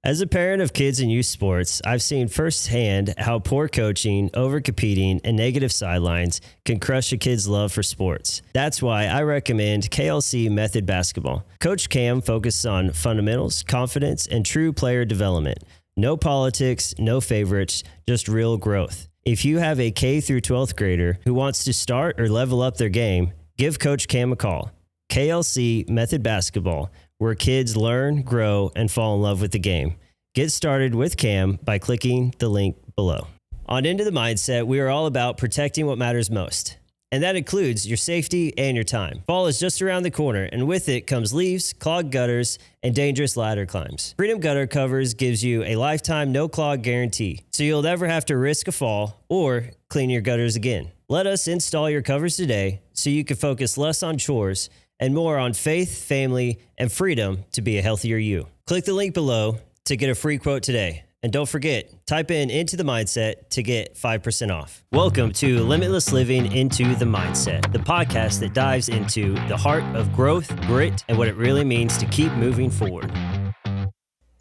As a parent of kids in youth sports, I've seen firsthand how poor coaching, overcompeting, and negative sidelines can crush a kid's love for sports. That's why I recommend KLC Method Basketball. Coach Cam focuses on fundamentals, confidence, and true player development. No politics, no favorites, just real growth. If you have a K through 12th grader who wants to start or level up their game, give Coach Cam a call. KLC Method Basketball, where kids learn, grow, and fall in love with the game. Get started with Cam by clicking the link below. On Into the Mindset, we are all about protecting what matters most. And that includes your safety and your time. Fall is just around the corner, and with it comes leaves, clogged gutters, and dangerous ladder climbs. Freedom Gutter Covers gives you a lifetime no-clog guarantee, so you'll never have to risk a fall or clean your gutters again. Let us install your covers today so you can focus less on chores and more on faith, family, and freedom to be a healthier you. Click the link below to get a free quote today. And don't forget, type in Into the Mindset to get 5% off. Welcome to Limitless Living Into the Mindset, the podcast that dives into the heart of growth, grit, and what it really means to keep moving forward.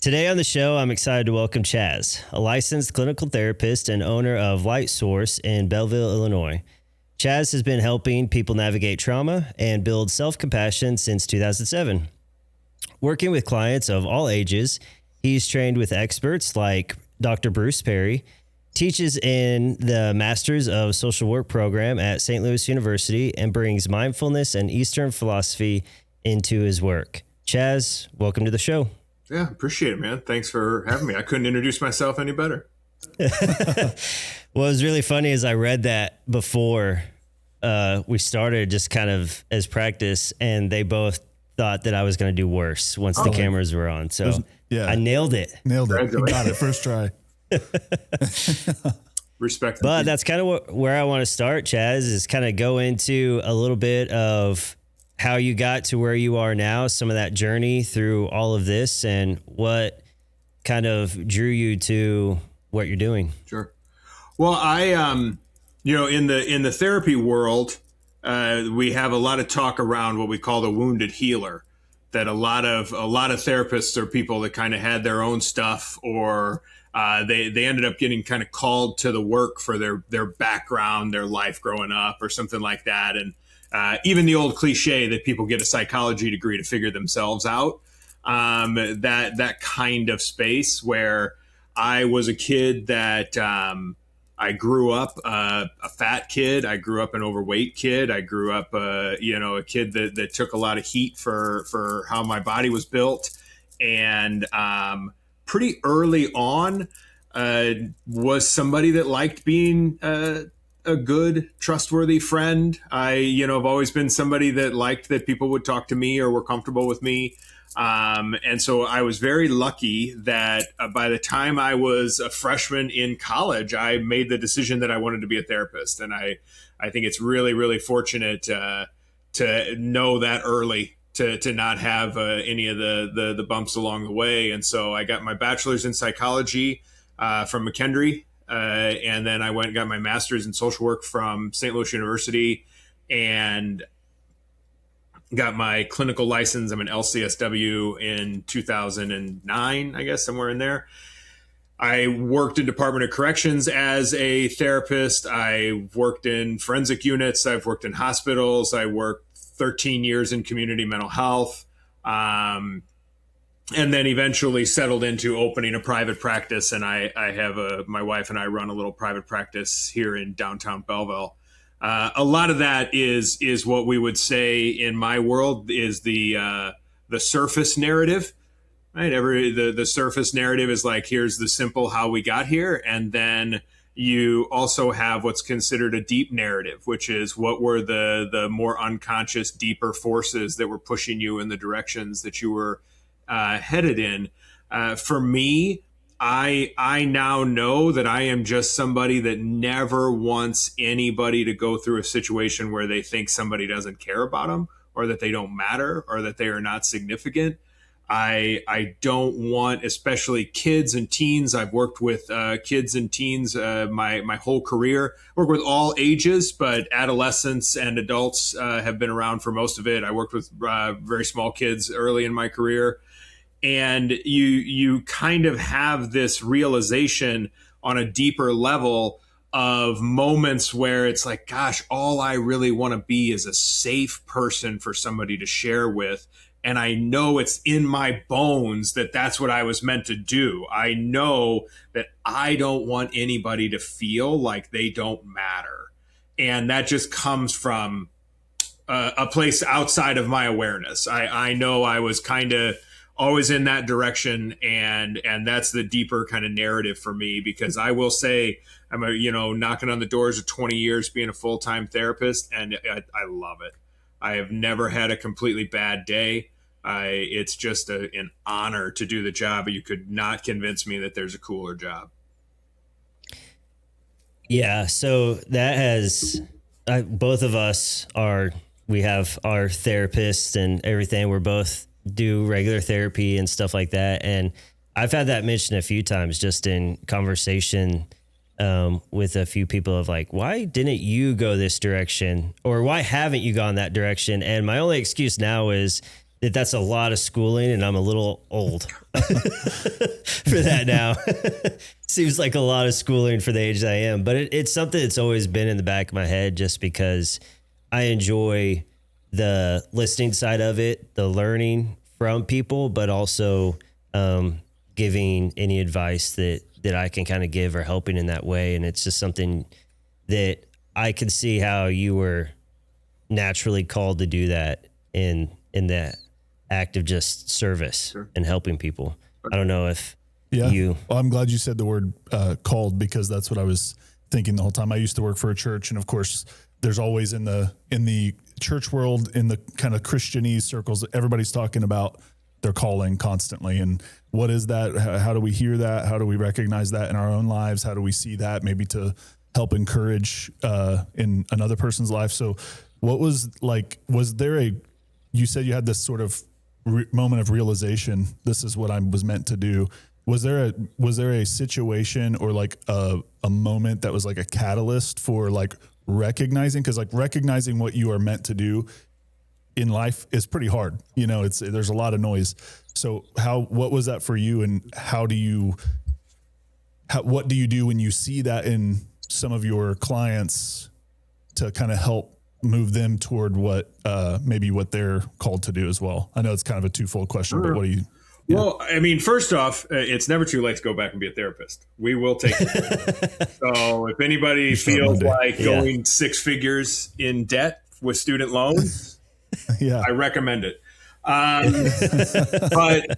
Today on the show, I'm excited to welcome CHAZ, a licensed clinical therapist and owner of Light Source in Belleville, Illinois. CHAZ has been helping people navigate trauma and build self-compassion since 2007. Working with clients of all ages, he's trained with experts like Dr. Bruce Perry, teaches in the Masters of Social Work program at St. Louis University, and brings mindfulness and Eastern philosophy into his work. CHAZ, welcome to the show. Yeah, appreciate it, man. Thanks for having me. I couldn't introduce myself any better. What was really funny is I read that before we started, just kind of as practice, and they both thought that I was going to do worse once the cameras were on. So I nailed it. Nailed it. Got it. First try. Respect. But that's kind of where I want to start, CHAZ, is kind of go into a little bit of how you got to where you are now, some of that journey through all of this, and what kind of drew you to what you're doing. Sure. Well, I, in the therapy world, we have a lot of talk around what we call the wounded healer. That a lot of therapists are people that kind of had their own stuff, or they ended up getting kind of called to the work for their background, their life growing up, or something like that. And even the old cliche that people get a psychology degree to figure themselves out. That kind of space where I was a kid that I grew up a fat kid. I grew up an overweight kid. I grew up, a kid that took a lot of heat for how my body was built. And pretty early on, was somebody that liked being a good, trustworthy friend. I've always been somebody that liked that people would talk to me or were comfortable with me. And so I was very lucky that by the time I was a freshman in college, I made the decision that I wanted to be a therapist. And I think it's really, really fortunate to know that early, to not have any of the bumps along the way. And so I got my bachelor's in psychology from McKendree. And then I went and got my master's in social work from St. Louis University, and got my clinical license. I'm an LCSW in 2009, I guess, somewhere in there. I worked in Department of Corrections as a therapist. I worked in forensic units. I've worked in hospitals. I worked 13 years in community mental health. And then eventually settled into opening a private practice. And I have my wife and I run a little private practice here in downtown Belleville. A lot of that is what we would say in my world is the surface narrative, right? The surface narrative is like, here's the simple how we got here. And then you also have what's considered a deep narrative, which is what were the more unconscious, deeper forces that were pushing you in the directions that you were headed in. For me, I now know that I am just somebody that never wants anybody to go through a situation where they think somebody doesn't care about them, or that they don't matter, or that they are not significant. I don't want, especially kids and teens. I've worked with kids and teens my whole career. Work with all ages, but adolescents and adults have been around for most of it. I worked with very small kids early in my career. And you kind of have this realization on a deeper level of moments where it's like, gosh, all I really want to be is a safe person for somebody to share with. And I know it's in my bones that that's what I was meant to do. I know that I don't want anybody to feel like they don't matter. And that just comes from a place outside of my awareness. I know I was kind of always in that direction, and that's the deeper kind of narrative for me, because I will say I'm knocking on the doors of 20 years being a full-time therapist, and I love it. I have never had a completely bad day. It's just an honor to do the job, but you could not convince me that there's a cooler job. Yeah, so that has both of us we have our therapists and everything. We're both do regular therapy and stuff like that. And I've had that mentioned a few times just in conversation with a few people of like, why didn't you go this direction? Or why haven't you gone that direction? And my only excuse now is that that's a lot of schooling and I'm a little old for that now. Seems like a lot of schooling for the age that I am, but it's something that's always been in the back of my head just because I enjoy the listening side of it, the learning from people, but also giving any advice that I can kind of give or helping in that way. And it's just something that I can see how you were naturally called to do that in that act of just service and helping people. I don't know if Well, I'm glad you said the word called, because that's what I was thinking the whole time. I used to work for a church, and of course there's always in the church world, in the kind of Christianese circles, everybody's talking about their calling constantly. And what is that? How do we hear that? How do we recognize that in our own lives? How do we see that maybe to help encourage in another person's life? So what was there you said you had this sort of moment of realization, this is what I was meant to do. Was there a situation or like a moment that was like a catalyst for like recognizing? Because like recognizing what you are meant to do in life is pretty hard. There's a lot of noise. So what was that for you, and what do you do when you see that in some of your clients to kind of help move them toward what they're called to do as well? I know it's kind of a twofold question, but what do you? Yeah. Well, I mean, first off, it's never too late to go back and be a therapist. We will take it. So if anybody feels like going 6 figures in debt with student loans, I recommend it. But,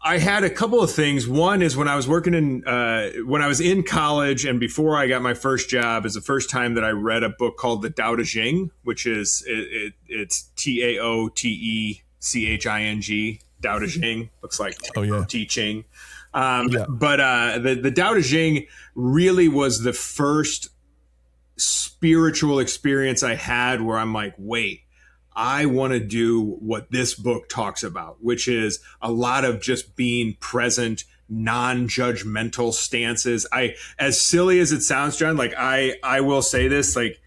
I had a couple of things. One is when I was when I was in college and before I got my first job, is the first time that I read a book called The Tao Te Ching, which is it's TAOTECHING, Tao Te Ching. Looks like teaching. But the Tao Te Ching really was the first spiritual experience I had where I'm like, wait, I want to do what this book talks about, which is a lot of just being present, non-judgmental stances. As silly as it sounds, John, like I will say this, like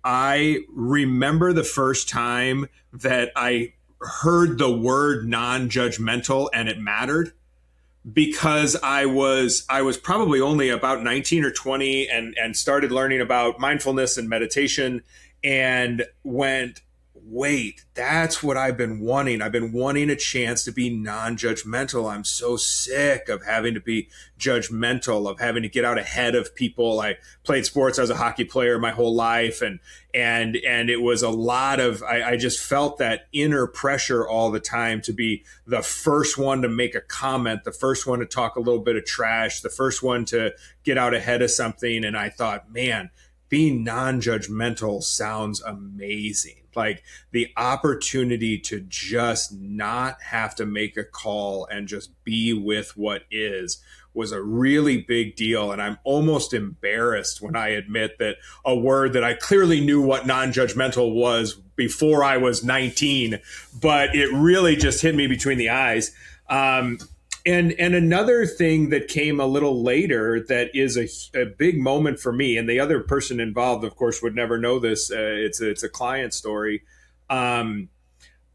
I remember the first time that I heard the word non-judgmental and it mattered, because I was probably only about 19 or 20 and started learning about mindfulness and meditation and went, wait, that's what I've been wanting. I've been wanting a chance to be non-judgmental. I'm so sick of having to be judgmental, of having to get out ahead of people. I played sports. I was a hockey player my whole life. And it was a lot of, I just felt that inner pressure all the time to be the first one to make a comment, the first one to talk a little bit of trash, the first one to get out ahead of something. And I thought, man, being non-judgmental sounds amazing. Like the opportunity to just not have to make a call and just be with what is was a really big deal. And I'm almost embarrassed when I admit that a word that I clearly knew what non-judgmental was before I was 19, but it really just hit me between the eyes. And another thing that came a little later that is a big moment for me, and the other person involved, of course, would never know this. It's a client story.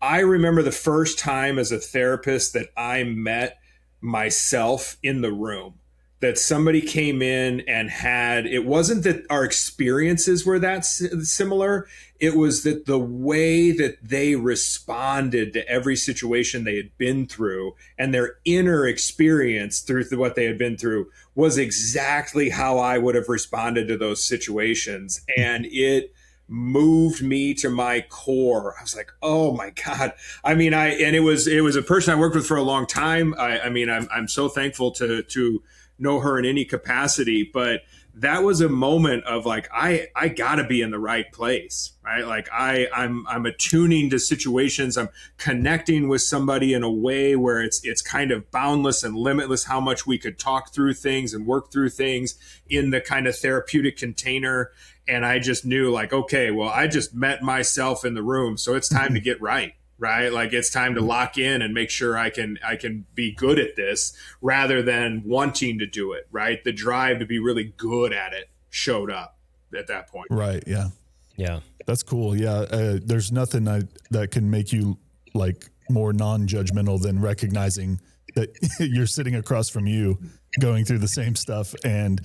I remember the first time as a therapist that I met myself in the room, that somebody came in and had, it wasn't that our experiences were that similar. It was that the way that they responded to every situation they had been through and their inner experience through what they had been through was exactly how I would have responded to those situations. And it moved me to my core. I was like, oh my God. I mean, it was a person I worked with for a long time. I mean, I'm so thankful to know her in any capacity, but that was a moment of like, I gotta be in the right place, right? Like I'm attuning to situations. I'm connecting with somebody in a way where it's kind of boundless and limitless how much we could talk through things and work through things in the kind of therapeutic container. And I just knew like, okay, well, I just met myself in the room, so it's time to get right. Right? Like it's time to lock in and make sure I can be good at this rather than wanting to do it. Right? The drive to be really good at it showed up at that point. Right. Yeah. Yeah. That's cool. Yeah. There's nothing that can make you like more non-judgmental than recognizing that you're sitting across from you going through the same stuff and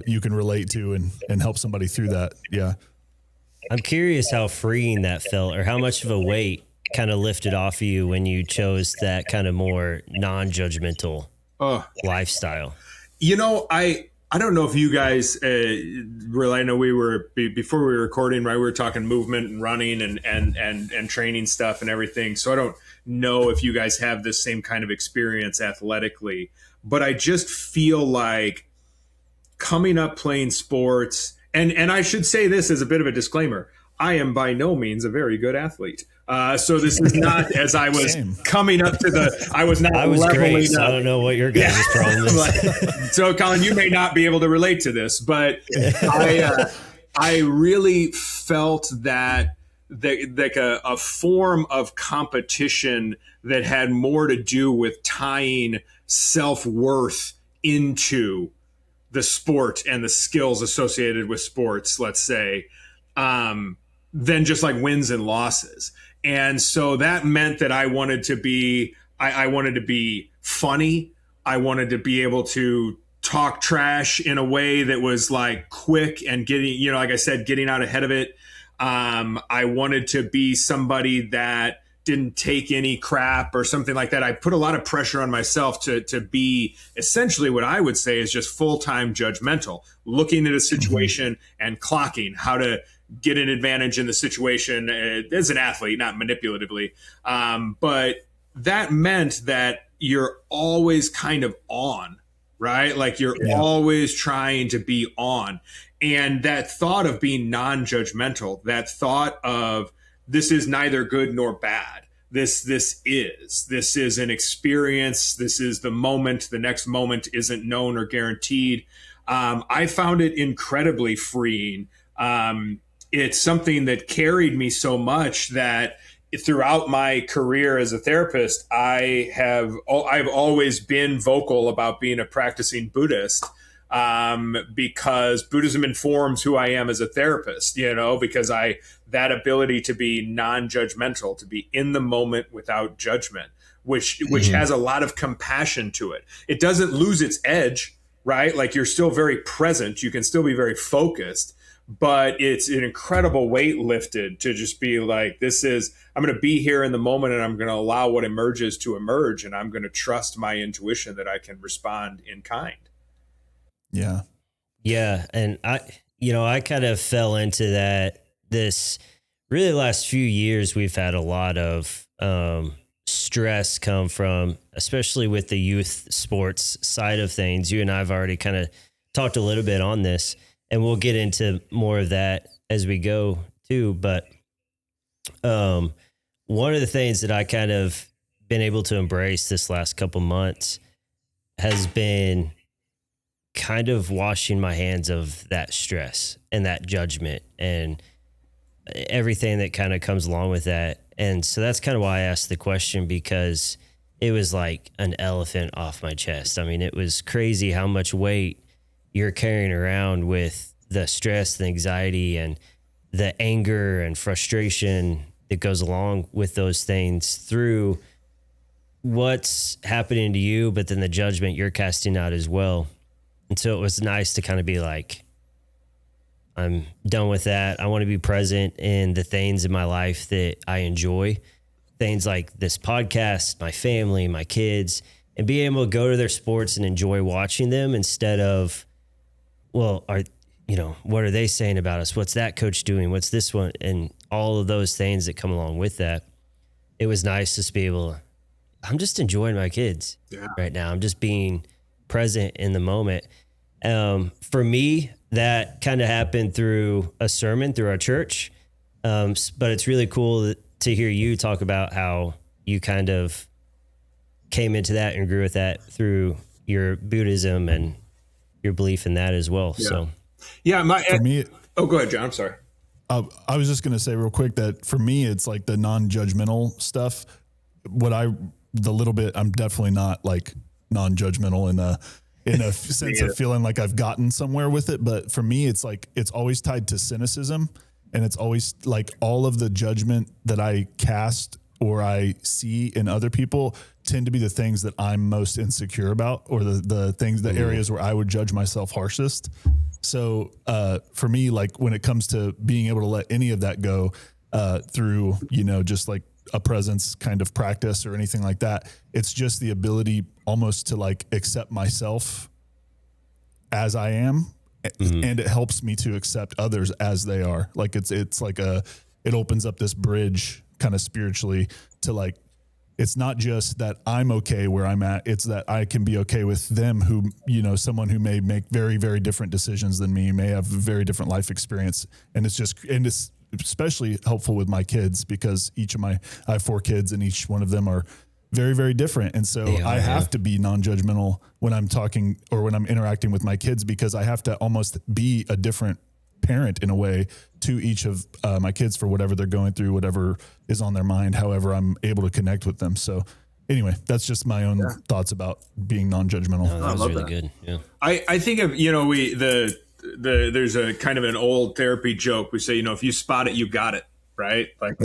you can relate to and help somebody through that. Yeah. I'm curious how freeing that felt, or how much of a weight kind of lifted off of you when you chose that kind of more non-judgmental lifestyle. You know, I don't know if you guys really, I know we were before we were recording, right? We were talking movement and running and training stuff and everything. So I don't know if you guys have this same kind of experience athletically, but I just feel like coming up playing sports, and I should say this as a bit of a disclaimer, I am by no means a very good athlete. So this is not as I was coming up to I was leveling great, so up. I don't know what your guys' problem is. So Colin, you may not be able to relate to this, but I really felt that like a form of competition that had more to do with tying self-worth into the sport and the skills associated with sports, let's say, than just like wins and losses. And so that meant that I wanted to be funny. I wanted to be able to talk trash in a way that was like quick and getting, like I said, getting out ahead of it. I wanted to be somebody that didn't take any crap or something like that. I put a lot of pressure on myself to be essentially what I would say is just full-time judgmental, looking at a situation and clocking how to get an advantage in the situation as an athlete, not manipulatively. But that meant that you're always kind of on, right? Like you're always trying to be on. And that thought of being non-judgmental, that thought of this is neither good nor bad. This is an experience. This is the moment. The next moment isn't known or guaranteed. I found it incredibly freeing. It's something that carried me so much that throughout my career as a therapist, I've always been vocal about being a practicing Buddhist. Because Buddhism informs who I am as a therapist, because that ability to be non-judgmental, to be in the moment without judgment, which has a lot of compassion to it. It doesn't lose its edge, right? Like you're still very present. You can still be very focused, but it's an incredible weight lifted to just be like, I'm going to be here in the moment and I'm going to allow what emerges to emerge. And I'm going to trust my intuition that I can respond in kind. Yeah. Yeah. And I kind of fell into that this really last few years. We've had a lot of stress come from, especially with the youth sports side of things. You and I have already kind of talked a little bit on this, and we'll get into more of that as we go too. But one of the things that I kind of been able to embrace this last couple months has been kind of washing my hands of that stress and that judgment and everything that kind of comes along with that. And so that's kind of why I asked the question, because it was like an elephant off my chest. I mean, it was crazy how much weight you're carrying around with the stress, the anxiety, and the anger and frustration that goes along with those things through what's happening to you, but then the judgment you're casting out as well. And so it was nice to kind of be like, I'm done with that. I want to be present in the things in my life that I enjoy, things like this podcast, my family, my kids, and being able to go to their sports and enjoy watching them instead of, well, what are they saying about us? What's that coach doing? What's this one? And all of those things that come along with that. It was nice to be able to, I'm just enjoying my kids right now. I'm just being present in the moment. For me, that kind of happened through a sermon through our church. But it's really cool to hear you talk about how you kind of came into that and grew with that through your Buddhism and your belief in that as well. Yeah. So, for me, go ahead, John. I'm sorry. I was just going to say real quick that for me, it's like the non-judgmental stuff. I'm definitely not like non-judgmental in a sense of feeling like I've gotten somewhere with it. But for me, it's like, it's always tied to cynicism, and it's always like all of the judgment that I cast or I see in other people tend to be the things that I'm most insecure about, or the things, the areas where I would judge myself harshest. So for me, like when it comes to being able to let any of that go through, just like a presence kind of practice or anything like that, it's just the ability almost to like accept myself as I am. And it helps me to accept others as they are. Like it's like it opens up this bridge kind of spiritually to like, it's not just that I'm okay where I'm at. It's that I can be okay with them who, someone who may make very, very different decisions than me, may have a very different life experience. And it's especially helpful with my kids because I have 4 kids and each one of them are very, very different. And so I have to be non-judgmental when I'm talking or when I'm interacting with my kids, because I have to almost be a different parent in a way to each of my kids for whatever they're going through, whatever is on their mind, however I'm able to connect with them. So anyway, that's just my own thoughts about being non-judgmental. that was really good. Yeah. I think of, there's a kind of an old therapy joke. We say, if you spot it, you got it, right? Like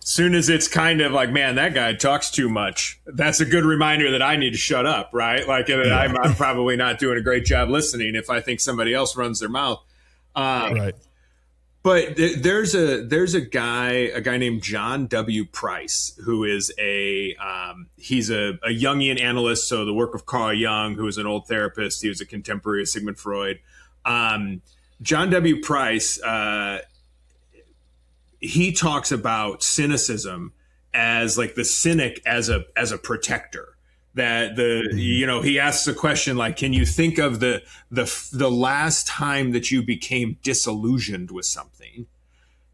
soon as it's kind of like, man, that guy talks too much, that's a good reminder that I need to shut up, right? Like I'm probably not doing a great job listening if I think somebody else runs their mouth. Right. But there's a guy named John W. Price, who is he's a Jungian analyst. So the work of Carl Jung, who was an old therapist, he was a contemporary of Sigmund Freud. John W. Price, he talks about cynicism as like the cynic as a protector. That he asks a question like, can you think of the last time that you became disillusioned with something?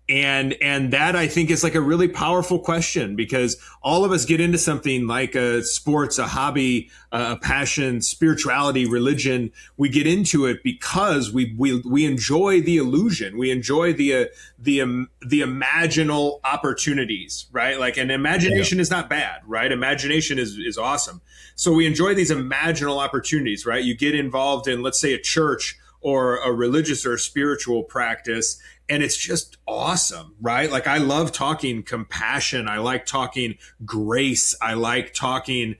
And that I think is like a really powerful question, because all of us get into something like a sports, a hobby, a passion, spirituality, religion. We get into it because we enjoy the illusion. We enjoy the imaginal opportunities, right? Like, and imagination is not bad, right? Imagination is awesome. So we enjoy these imaginal opportunities, right? You get involved in, let's say, a church or a religious or a spiritual practice, and it's just awesome, right? Like I love talking compassion. I like talking grace. I like talking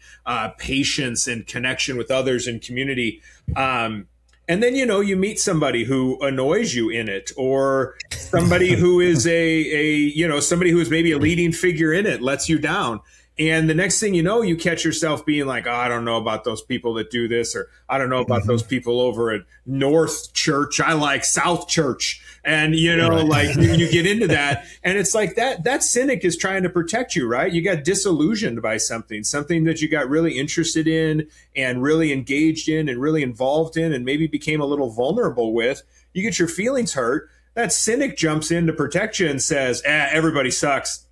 patience and connection with others and community. And then, you meet somebody who annoys you in it, or somebody who is somebody who is maybe a leading figure in it, lets you down. And the next thing you know, you catch yourself being like, oh, I don't know about those people that do this, or I don't know about those people over at North Church. I like South Church. And, like you get into that, and it's like that cynic is trying to protect you, right? You got disillusioned by something that you got really interested in and really engaged in and really involved in and maybe became a little vulnerable with. You get your feelings hurt. That cynic jumps in to protect you and says, everybody sucks.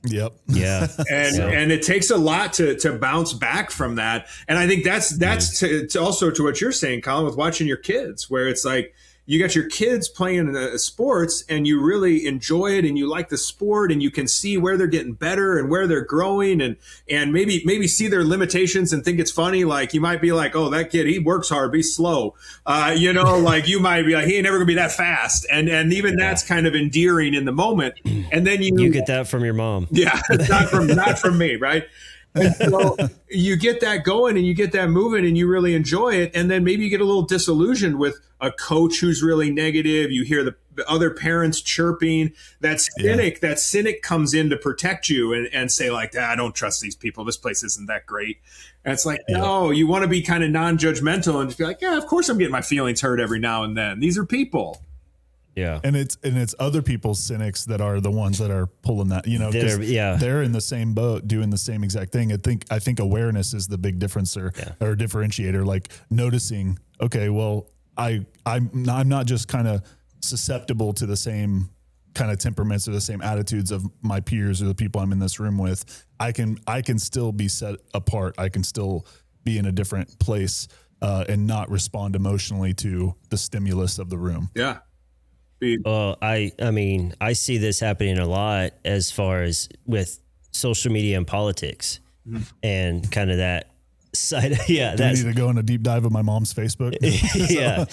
Yep. Yeah. And it takes a lot to bounce back from that. And I think that's to also to what you're saying, Colin, with watching your kids, where it's like, you got your kids playing sports and you really enjoy it and you like the sport and you can see where they're getting better and where they're growing and maybe see their limitations and think it's funny. Like you might be like, oh, that kid, he works hard, be slow. Like you might be like, he ain't never gonna be that fast. And even that's kind of endearing in the moment. And then you get that from your mom. Yeah, not from me, right? And so you get that going and you get that moving and you really enjoy it. And then maybe you get a little disillusioned with a coach who's really negative. You hear the other parents chirping. That cynic comes in to protect you and say like, I don't trust these people. This place isn't that great. And it's like, no, you want to be kind of non-judgmental and just be like, yeah, of course I'm getting my feelings hurt every now and then. These are people. Yeah. And it's other people's cynics that are the ones that are pulling that, they're in the same boat doing the same exact thing. I think awareness is the big difference or differentiator, like noticing, okay, well, I'm not just kind of susceptible to the same kind of temperaments or the same attitudes of my peers or the people I'm in this room with. I can still be set apart. I can still be in a different place and not respond emotionally to the stimulus of the room. Yeah. Well, I mean, I see this happening a lot as far as with social media and politics and kind of that side. Do I need to go in a deep dive of my mom's Facebook? That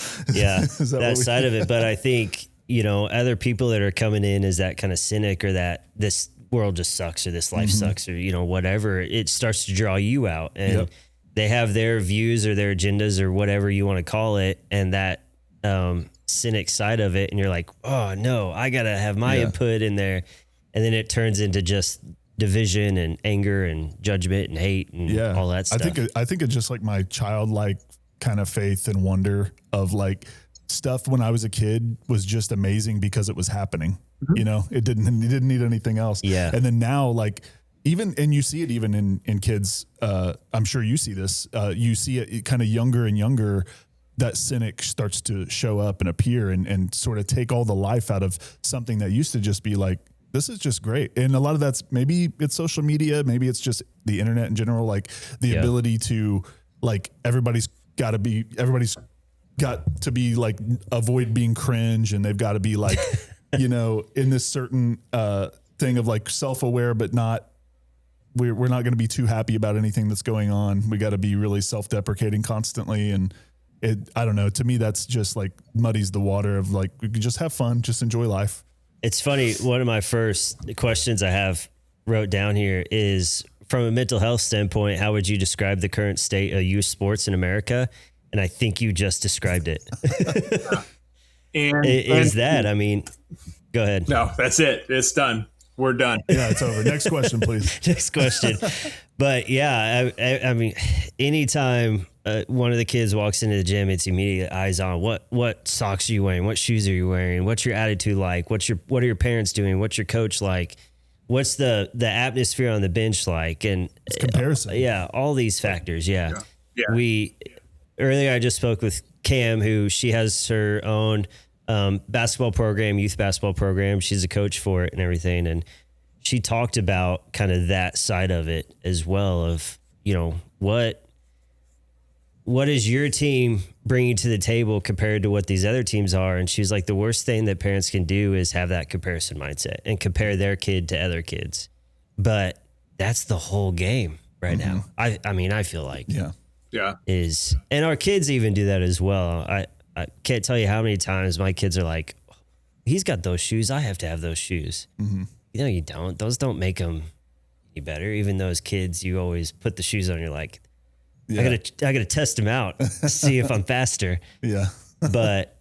side of it. But I think, other people that are coming in as that kind of cynic or that this world just sucks or this life sucks or, whatever, it starts to draw you out and they have their views or their agendas or whatever you want to call it. And that, cynic side of it and you're like, oh no, I gotta have my input in there, and then it turns into just division and anger and judgment and hate and all that stuff. I think it's just like my childlike kind of faith and wonder of like stuff when I was a kid was just amazing because it was happening. It didn't need anything else. And then now like and you see it even in kids, I'm sure you see this, you see it kind of younger and younger, that cynic starts to show up and appear and sort of take all the life out of something that used to just be like, this is just great. And a lot of that's maybe it's social media, maybe it's just the internet in general, like the ability to like, everybody's got to be like, avoid being cringe. And they've got to be like, in this certain thing of like self-aware, but not, we're not going to be too happy about anything that's going on. We got to be really self-deprecating constantly. And I don't know. To me, that's just like muddies the water of like, we could just have fun, just enjoy life. It's funny. One of my first questions I have wrote down here is, from a mental health standpoint, how would you describe the current state of youth sports in America? And I think you just described it. I mean, go ahead. No, that's it. It's done. We're done. Yeah, it's over. Next question, please. Next question. But yeah, I mean, anytime one of the kids walks into the gym, it's immediately eyes on what socks are you wearing? What shoes are you wearing? What's your attitude like? What are your parents doing? What's your coach like? What's the atmosphere on the bench like? And it's comparison. All these factors. Yeah. Earlier I just spoke with Cam, who she has her own basketball program, youth basketball program. She's a coach for it and everything. And she talked about kind of that side of it as well of, what is your team bringing to the table compared to what these other teams are? And she's like, the worst thing that parents can do is have that comparison mindset and compare their kid to other kids. But that's the whole game right now. I mean, I feel like and our kids even do that as well. I can't tell you how many times my kids are like, he's got those shoes, I have to have those shoes. No, you don't. Those don't make them any better. Even those kids, you always put the shoes on, you're like, I gotta test them out, see if I'm faster. But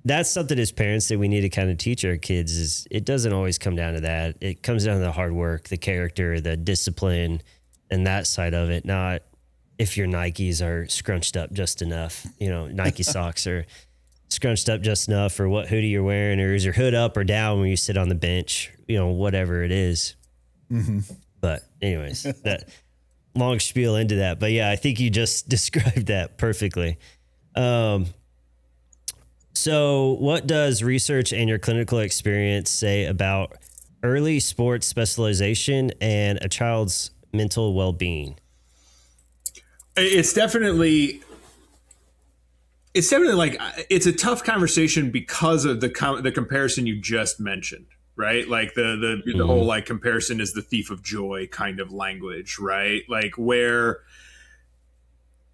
that's something as parents that we need to kind of teach our kids is it doesn't always come down to that. It comes down to the hard work, the character, the discipline, and that side of it. Not if your Nikes are scrunched up just enough, Nike socks are scrunched up just enough, or what hoodie you're wearing, or is your hood up or down when you sit on the bench, whatever it is. But anyways, that long spiel into that. But yeah, I think you just described that perfectly. So what does research and your clinical experience say about early sports specialization and a child's mental well-being? It's definitely it's definitely like it's a tough conversation because of the comparison you just mentioned, right? Like the whole like comparison is the thief of joy kind of language, right? Like where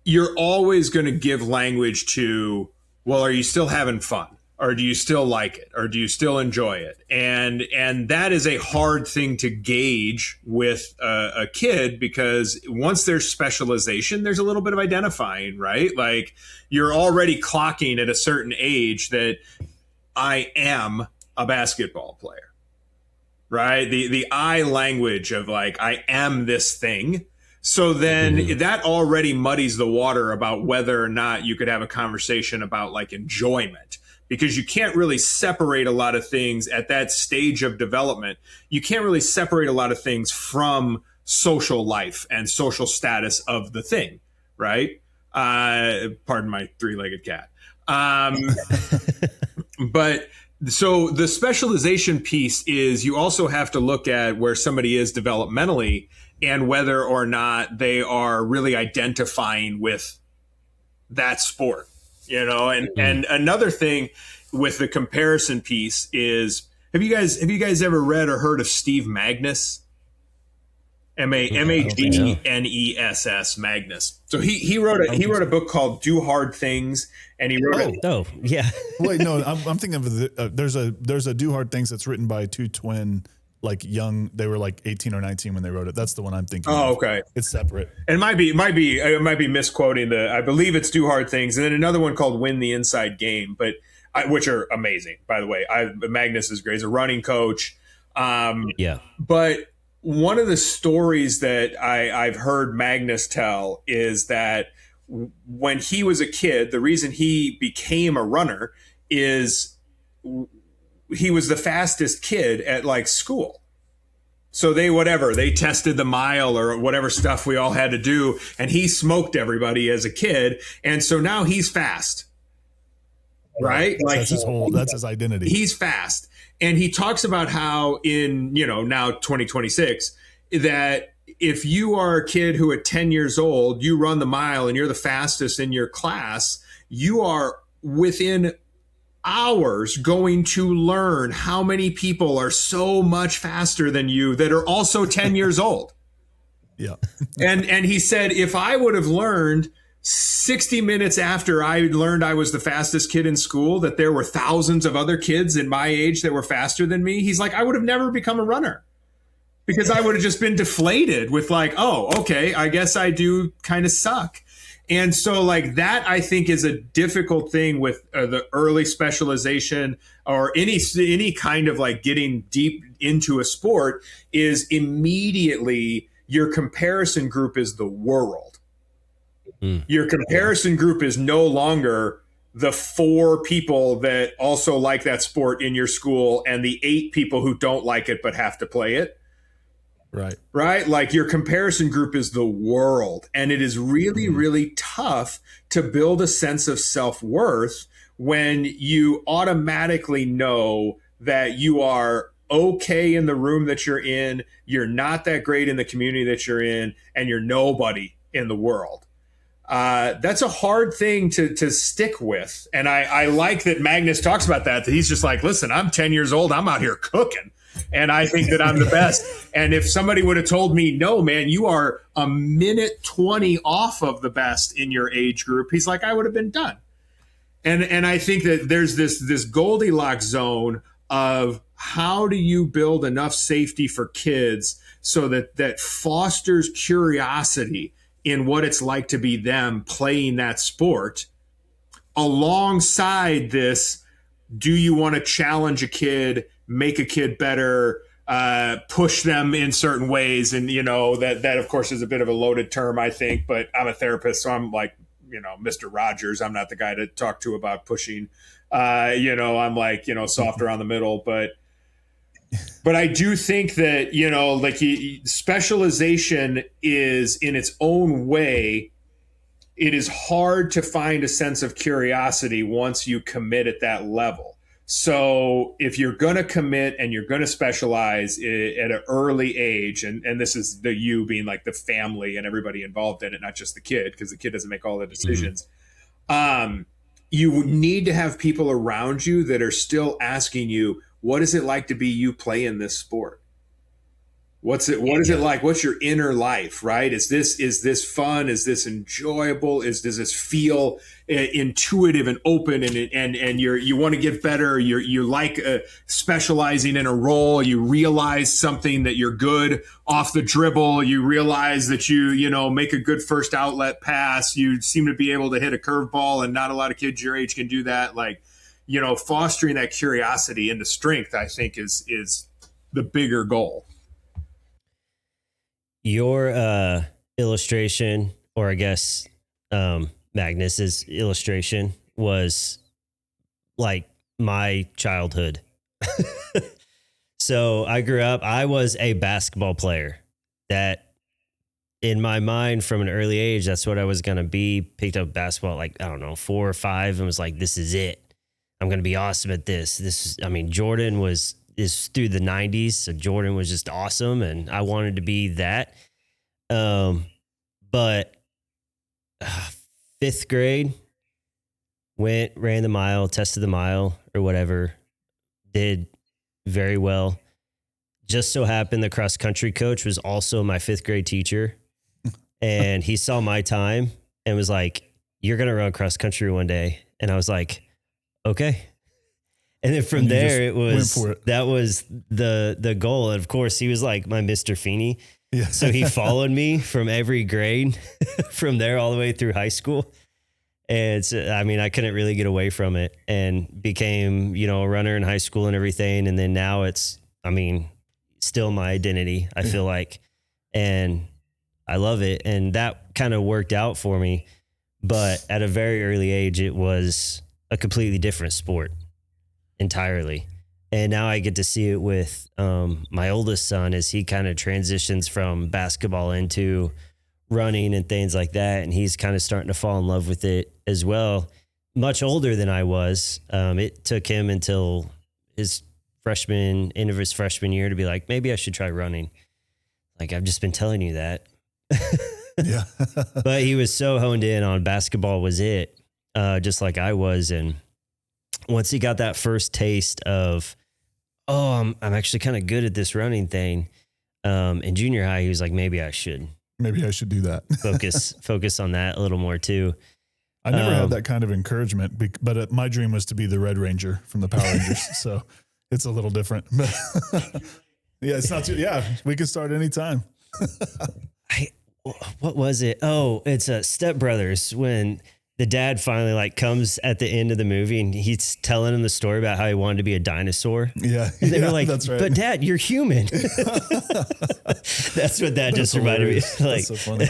you're always going to give language to, well, are you still having fun? Or do you still like it? Or do you still enjoy it? And that is a hard thing to gauge with a kid, because once there's specialization, there's a little bit of identifying, right? Like you're already clocking at a certain age that I am a basketball player, right? The I language of like, I am this thing. So then that already muddies the water about whether or not you could have a conversation about like enjoyment, because you can't really separate a lot of things at that stage of development. You can't really separate a lot of things from social life and social status of the thing, right? Pardon my three-legged cat. But so the specialization piece is you also have to look at where somebody is developmentally and whether or not they are really identifying with that sport, and another thing with the comparison piece is, have you guys ever read or heard of Steve Magness? Magnes, Magnus. So he wrote a book called Do Hard Things, and he wrote yeah. Wait, no, I'm thinking of there's a Do Hard Things that's written by two twin, like young. They were like 18 or 19 when they wrote it. That's the one I'm thinking. Oh, of. okay. It's separate. And I might be misquoting I believe it's Do Hard Things, and then another one called Win the Inside Game, which are amazing, by the way. Magnus is great. He's a running coach. Yeah. But one of the stories that I've heard Magnus tell is that when he was a kid, the reason he became a runner is he was the fastest kid at like school. So they tested the mile or whatever stuff we all had to do, and he smoked everybody as a kid. And so now he's fast, right? Like that's his identity. He's fast. And he talks about how in, now 2026, that if you are a kid who at 10 years old, you run the mile and you're the fastest in your class, you are within hours going to learn how many people are so much faster than you that are also 10 years old. Yeah. and he said, if I would have learned 60 minutes after I learned I was the fastest kid in school that there were thousands of other kids in my age that were faster than me, he's like, I would have never become a runner, because I would have just been deflated with like, oh, okay, I guess I do kind of suck. And so like that, I think, is a difficult thing with the early specialization or any kind of like getting deep into a sport, is immediately your comparison group is the world. Your comparison group is no longer the 4 people that also like that sport in your school and the 8 people who don't like it but have to play it. Right. Like your comparison group is the world. And it is really, really tough to build a sense of self-worth when you automatically know that you are okay in the room that you're in, you're not that great in the community that you're in, and you're nobody in the world. That's a hard thing to stick with. And I like that Magnus talks about that he's just like, listen, I'm 10 years old. I'm out here cooking. And I think that I'm the best. And if somebody would have told me, no, man, you are a minute 20 off of the best in your age group, he's like, I would have been done. And I think that there's this Goldilocks zone of how do you build enough safety for kids so that fosters curiosity in what it's like to be them playing that sport, alongside this, do you want to challenge a kid, make a kid better, push them in certain ways? And, that of course is a bit of a loaded term, I think, but I'm a therapist, so I'm like, Mr. Rogers. I'm not the guy to talk to about pushing. I'm like, soft around the middle, but I do think that, specialization is in its own way. It is hard to find a sense of curiosity once you commit at that level. So if you're going to commit and you're going to specialize at an early age, and this is the you being like the family and everybody involved in it, not just the kid, because the kid doesn't make all the decisions. you need to have people around you that are still asking you, what is it like to be you playing this sport? What is it like? What's your inner life, right? Is this fun? Is this enjoyable? Does this feel intuitive and open, and you want to get better? You like specializing in a role. You realize something that you're good off the dribble. You realize that you make a good first outlet pass. You seem to be able to hit a curveball, and not a lot of kids your age can do that. Like, fostering that curiosity into strength, I think is the bigger goal. Your illustration, or I guess Magnus's illustration, was like my childhood. So I grew up, I was a basketball player. That in my mind from an early age, that's what I was going to be. Picked up basketball at, like, I don't know, 4 or 5, and was like, this is it. I'm going to be awesome at this. Jordan is through the 90s. So Jordan was just awesome, and I wanted to be that. But 5th grade, ran the mile, tested the mile or whatever, did very well. Just so happened the cross country coach was also my 5th grade teacher, and he saw my time and was like, you're going to run cross country one day. And I was like, okay. And then from there, that was the goal. And of course, he was like my Mr. Feeney. Yeah. So he followed me from every grade from there all the way through high school. And I couldn't really get away from it, and became, a runner in high school and everything. And then now it's, still my identity, I feel like, and I love it. And that kind of worked out for me. But at a very early age, it was a completely different sport entirely. And now I get to see it with my oldest son as he kind of transitions from basketball into running and things like that. And he's kind of starting to fall in love with it as well. Much older than I was. It took him until his end of his freshman year to be like, maybe I should try running. Like, I've just been telling you that. Yeah. But he was so honed in on basketball was it, just like I was. And once he got that first taste of, I'm actually kind of good at this running thing, in junior high, he was like, maybe I should do that. focus on that a little more too. I never had that kind of encouragement, but my dream was to be the Red Ranger from the Power Rangers. So it's a little different, but yeah, it's not too, we can start anytime. What was it? Oh, it's Step Brothers, when the dad finally comes at the end of the movie and he's telling him the story about how he wanted to be a dinosaur. Yeah. And they were like, that's right. But Dad, you're human. That's what that just reminded me. That's so funny.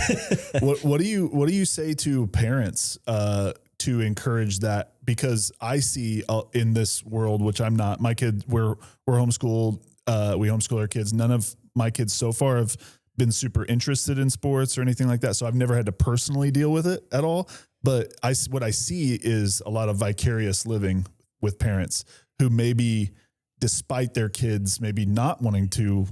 What do you say to parents, to encourage that? Because I see in this world, which I'm not, my kid, we're homeschooled. We homeschool our kids. None of my kids so far have been super interested in sports or anything like that. So I've never had to personally deal with it at all. But what I see is a lot of vicarious living with parents who maybe, despite their kids maybe not wanting to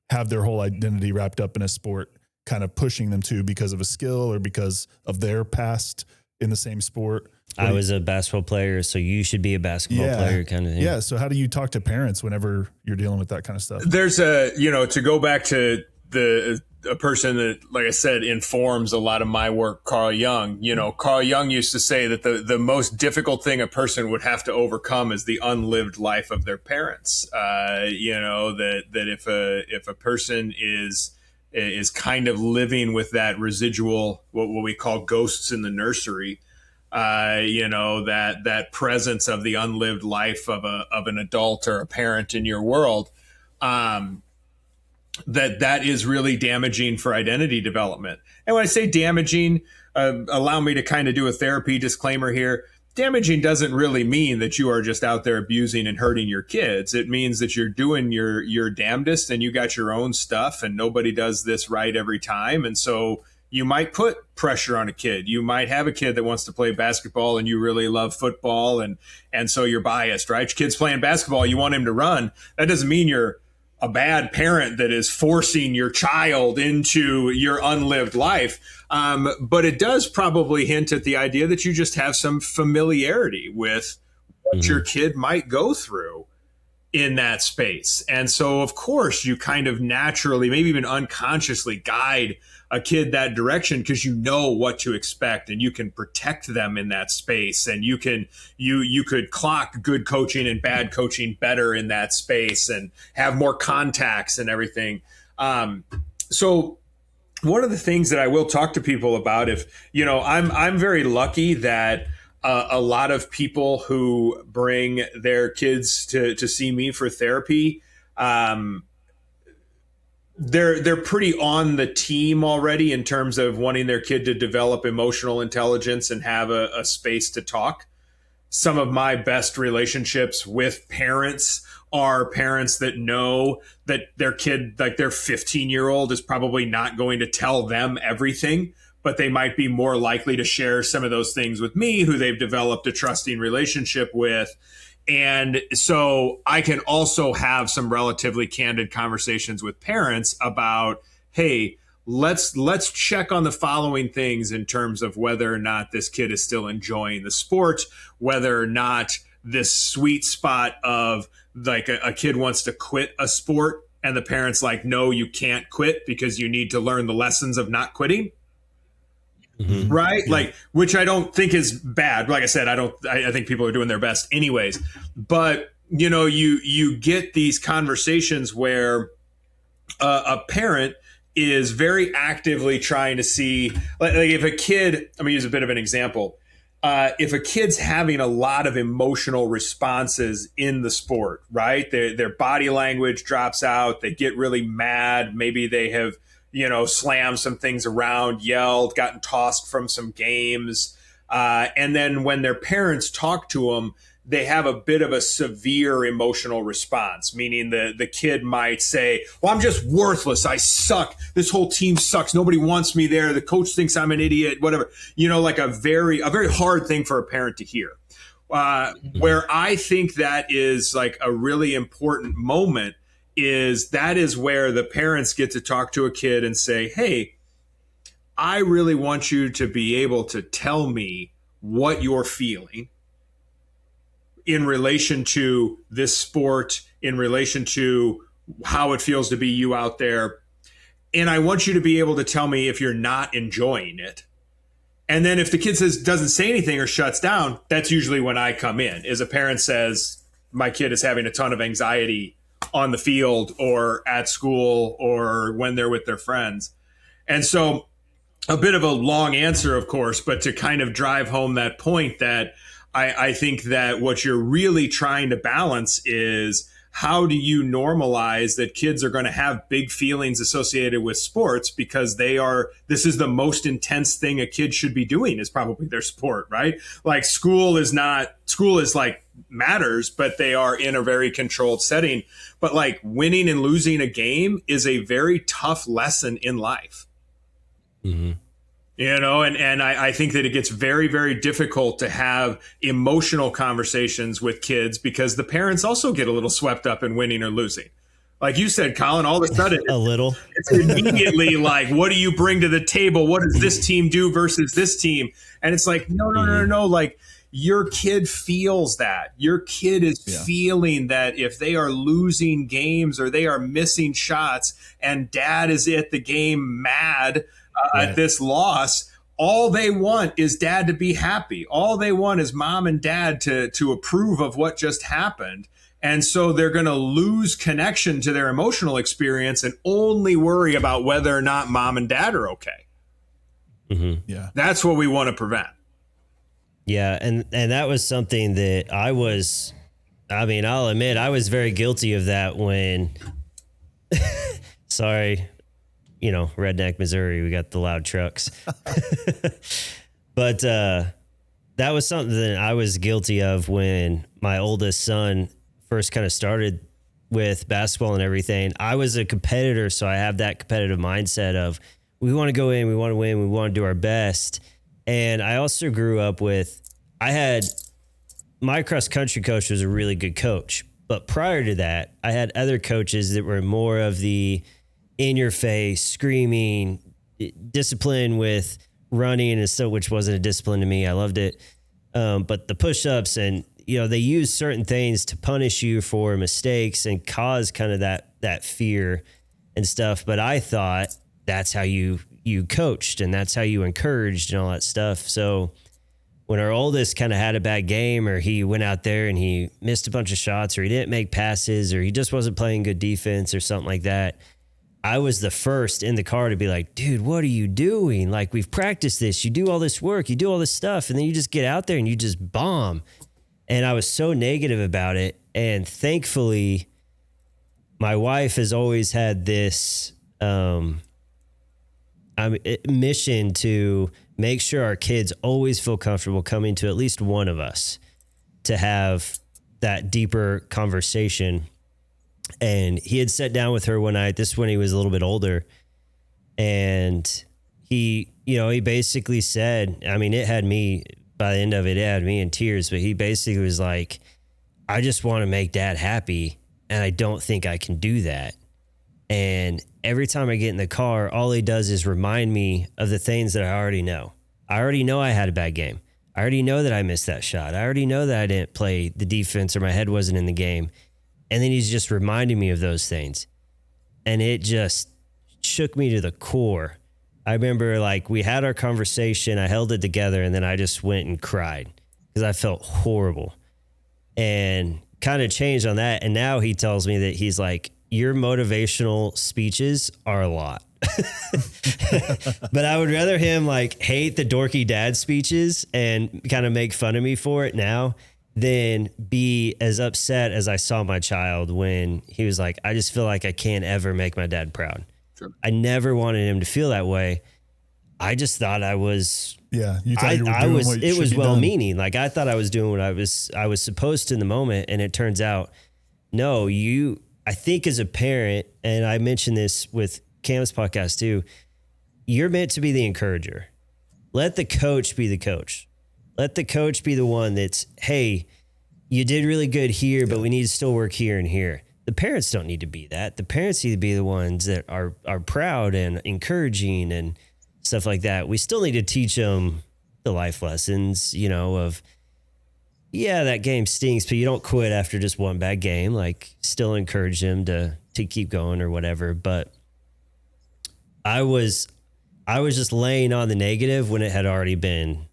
have their whole identity wrapped up in a sport, kind of pushing them to because of a skill or because of their past in the same sport. I was a basketball player, so you should be a basketball player kind of thing. Yeah. So how do you talk to parents whenever you're dealing with that kind of stuff? There's to go back to a person that, like I said, informs a lot of my work, Carl Jung. Carl Jung used to say that the most difficult thing a person would have to overcome is the unlived life of their parents. That if a person is kind of living with that residual, what we call ghosts in the nursery, that presence of the unlived life of an adult or a parent in your world, that is really damaging for identity development. And when I say damaging, allow me to kind of do a therapy disclaimer here. Damaging doesn't really mean that you are just out there abusing and hurting your kids. It means that you're doing your damnedest and you got your own stuff, and nobody does this right every time. And so you might put pressure on a kid. You might have a kid that wants to play basketball and you really love football, and so you're biased, right? Your kid's playing basketball, you want him to run. That doesn't mean you're a bad parent that is forcing your child into your unlived life. But it does probably hint at the idea that you just have some familiarity with what your kid might go through in that space. And so, of course, you kind of naturally, maybe even unconsciously guide a kid that direction because you know what to expect and you can protect them in that space. And you could clock good coaching and bad coaching better in that space and have more contacts and everything. So one of the things that I will talk to people about, if, you know, I'm very lucky that a lot of people who bring their kids to see me for therapy, they're pretty on the team already in terms of wanting their kid to develop emotional intelligence and have a space to talk. Some of my best relationships with parents are parents that know that their kid, like their 15-year-old, is probably not going to tell them everything, but they might be more likely to share some of those things with me, who they've developed a trusting relationship with. And so I can also have some relatively candid conversations with parents about, hey, let's check on the following things in terms of whether or not this kid is still enjoying the sport, whether or not this sweet spot of like a kid wants to quit a sport and the parent's like, no, you can't quit because you need to learn the lessons of not quitting. Right? Yeah. Like, which I don't think is bad. Like I said, I think people are doing their best anyways. But, you know, you get these conversations where a parent is very actively trying to see, like if a kid, I'm going to use a bit of an example. If a kid's having a lot of emotional responses in the sport, right? Their body language drops out. They get really mad. Maybe they have, you know, slammed some things around, yelled, gotten tossed from some games. And then when their parents talk to them, they have a bit of a severe emotional response, meaning the kid might say, well, I'm just worthless. I suck. This whole team sucks. Nobody wants me there. The coach thinks I'm an idiot, whatever. You know, like a very hard thing for a parent to hear. Where I think that is like a really important moment is where the parents get to talk to a kid and say, hey, I really want you to be able to tell me what you're feeling in relation to this sport, in relation to how it feels to be you out there. And I want you to be able to tell me if you're not enjoying it. And then if the kid doesn't say anything or shuts down, that's usually when I come in, is a parent says, my kid is having a ton of anxiety on the field or at school or when they're with their friends. And so a bit of a long answer, of course, but to kind of drive home that point that I think that what you're really trying to balance is how do you normalize that kids are going to have big feelings associated with sports because this is the most intense thing a kid should be doing is probably their sport, right? Like school is like matters, but they are in a very controlled setting. But like winning and losing a game is a very tough lesson in life. Mm-hmm. You know, and I think that it gets very, very difficult to have emotional conversations with kids because the parents also get a little swept up in winning or losing. Like you said, Colin, all of a sudden, it's immediately like, what do you bring to the table? What does this team do versus this team? And it's like, no. Like your kid feels that. Your kid is feeling that if they are losing games or they are missing shots and dad is at the game mad at this loss, all they want is dad to be happy. All they want is mom and dad to approve of what just happened. And so they're going to lose connection to their emotional experience and only worry about whether or not mom and dad are okay. Mm-hmm. Yeah. That's what we want to prevent. Yeah. And that was something that I'll admit I was very guilty of that when, sorry, you know, redneck Missouri, we got the loud trucks. But that was something that I was guilty of when my oldest son first kind of started with basketball and everything. I was a competitor, so I have that competitive mindset of we want to go in, we want to win, we want to do our best. And I also grew up with, my cross country coach was a really good coach, But prior to that, I had other coaches that were more of the in your face, screaming, discipline with running and stuff, which wasn't a discipline to me. I loved it. But the push-ups and, they use certain things to punish you for mistakes and cause kind of that fear and stuff. But I thought that's how you coached and that's how you encouraged and all that stuff. So when our oldest kind of had a bad game, or he went out there and he missed a bunch of shots, or he didn't make passes, or he just wasn't playing good defense or something like that, I was the first in the car to be like, dude, what are you doing? Like, we've practiced this. You do all this work, you do all this stuff, and then you just get out there and you just bomb. And I was so negative about it. And thankfully, my wife has always had this mission to make sure our kids always feel comfortable coming to at least one of us to have that deeper conversation. And he had sat down with her one night, this is when he was a little bit older. And he basically said, I mean, by the end of it, it had me in tears, but he basically was like, I just want to make dad happy. And I don't think I can do that. And every time I get in the car, all he does is remind me of the things that I already know. I already know I had a bad game. I already know that I missed that shot. I already know that I didn't play the defense or my head wasn't in the game. And then he's just reminding me of those things. And it just shook me to the core. I remember, like, we had our conversation, I held it together, and then I just went and cried because I felt horrible and kind of changed on that. And now he tells me that he's like, your motivational speeches are a lot. But I would rather him like hate the dorky dad speeches and kind of make fun of me for it now than be as upset as I saw my child when he was like, I just feel like I can't ever make my dad proud. Sure. I never wanted him to feel that way. I just thought I was, you thought you were doing what it was well done. meaning. Like, I thought I was doing what I was supposed to in the moment. And it turns out, no, I think as a parent, and I mentioned this with Cam's podcast too, you're meant to be the encourager. Let the coach be the coach. Let the coach be the one that's, hey, you did really good here, but we need to still work here and here. The parents don't need to be that. The parents need to be the ones that are proud and encouraging and stuff like that. We still need to teach them the life lessons, of, that game stinks, but you don't quit after just one bad game. Like, still encourage them to keep going or whatever. But I was just laying on the negative when it had already been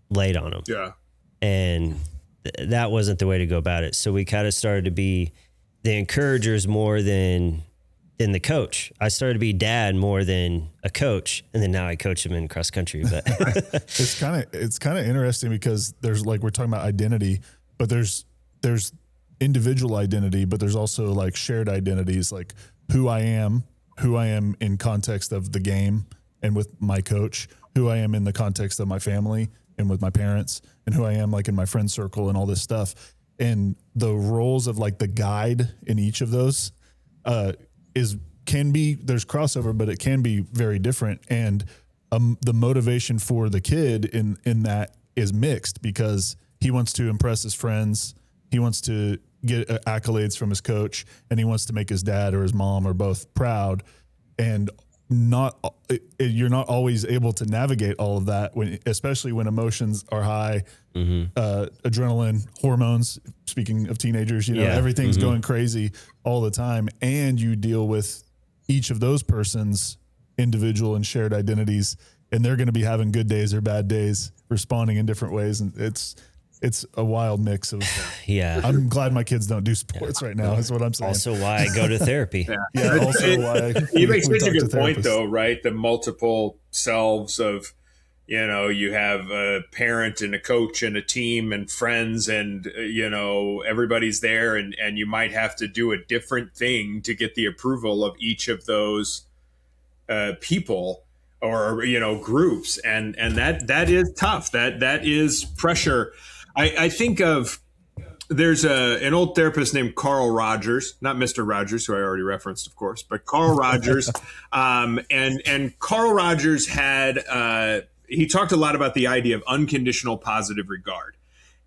laid on them. Yeah. And that wasn't the way to go about it. So we kind of started to be the encouragers more than the coach. I started to be dad more than a coach. And then now I coach him in cross country. But it's kind of interesting because there's, like, we're talking about identity, but there's individual identity, but there's also like shared identities, like who I am in context of the game and with my coach, who I am in the context of my family and with my parents, and who I am like in my friend circle and all this stuff. And the roles of like the guide in each of those there's crossover, but it can be very different. And the motivation for the kid in that is mixed because he wants to impress his friends. He wants to get accolades from his coach, and he wants to make his dad or his mom or both proud. And you're not always able to navigate all of that especially when emotions are high, adrenaline, hormones, speaking of teenagers, everything's going crazy all the time. And you deal with each of those persons' individual and shared identities, and they're going to be having good days or bad days, responding in different ways. And it's a wild mix of, I'm glad my kids don't do sports right now. That's what I'm saying. Also why I go to therapy. Also why you make such a good point though, right? The multiple selves of, you have a parent and a coach and a team and friends and, everybody's there and you might have to do a different thing to get the approval of each of those people or, groups. And that is tough. That is pressure. I think of, there's an old therapist named Carl Rogers, not Mr. Rogers, who I already referenced, of course, but Carl Rogers. And Carl Rogers he talked a lot about the idea of unconditional positive regard.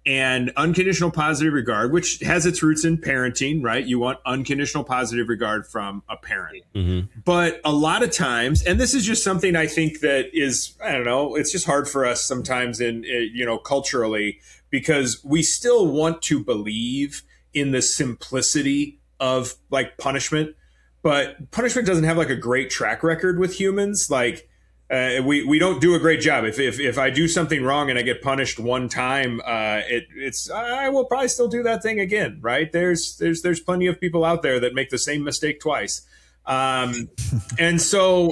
And unconditional positive regard, which has its roots in parenting, right? You want unconditional positive regard from a parent. Mm-hmm. But a lot of times, and this is just something I think that is, I don't know, it's just hard for us sometimes culturally, because we still want to believe in the simplicity of like punishment, but punishment doesn't have like a great track record with humans. Like, we don't do a great job. If I do something wrong and I get punished one time, I will probably still do that thing again, right? There's plenty of people out there that make the same mistake twice, and so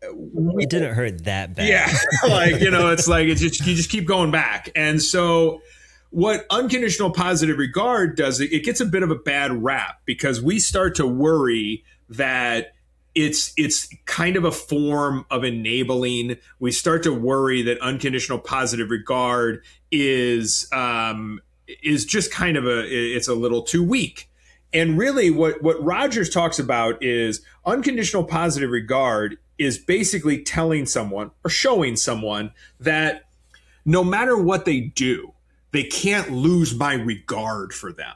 it didn't hurt that bad. Yeah, it's like you just keep going back, and so what unconditional positive regard does, it gets a bit of a bad rap because we start to worry that it's kind of a form of enabling. We start to worry that unconditional positive regard is just kind of it's a little too weak. And really what Rogers talks about is unconditional positive regard is basically telling someone or showing someone that no matter what they do, they can't lose my regard for them.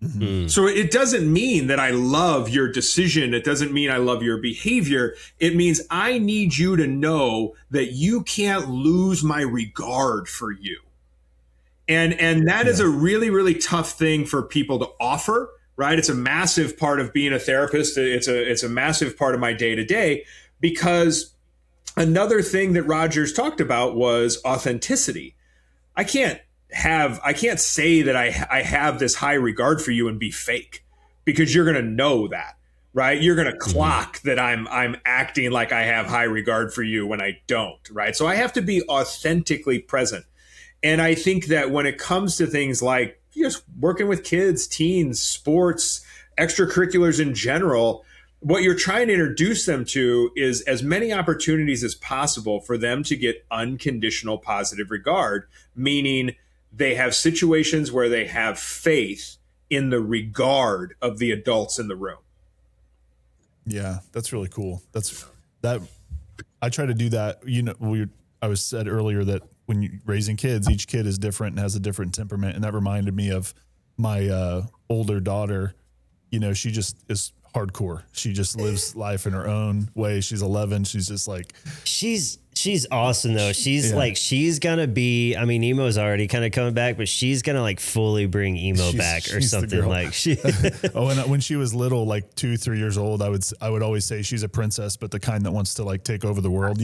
Mm-hmm. So it doesn't mean that I love your decision. It doesn't mean I love your behavior. It means I need you to know that you can't lose my regard for you. And that is a really, really tough thing for people to offer, right? It's a massive part of being a therapist. It's a massive part of my day-to-day, because another thing that Rogers talked about was authenticity. I can't say that I have this high regard for you and be fake, because you're going to know that, right? You're going to clock that I'm acting like I have high regard for you when I don't, right? So I have to be authentically present. And I think that when it comes to things like just working with kids, teens, sports, extracurriculars in general, what you're trying to introduce them to is as many opportunities as possible for them to get unconditional positive regard, meaning they have situations where they have faith in the regard of the adults in the room. Yeah, that's really cool. I try to do that. I was said earlier that when you're raising kids, each kid is different and has a different temperament. And that reminded me of my older daughter. She just is hardcore. She just lives life in her own way. She's 11. She's just like, she's awesome though. She's like, she's gonna be, I mean, emo's already kind of coming back, but she's gonna like fully bring emo back or something. Like she, and when she was little, like 2-3 years old, I would always say she's a princess, but the kind that wants to like take over the world,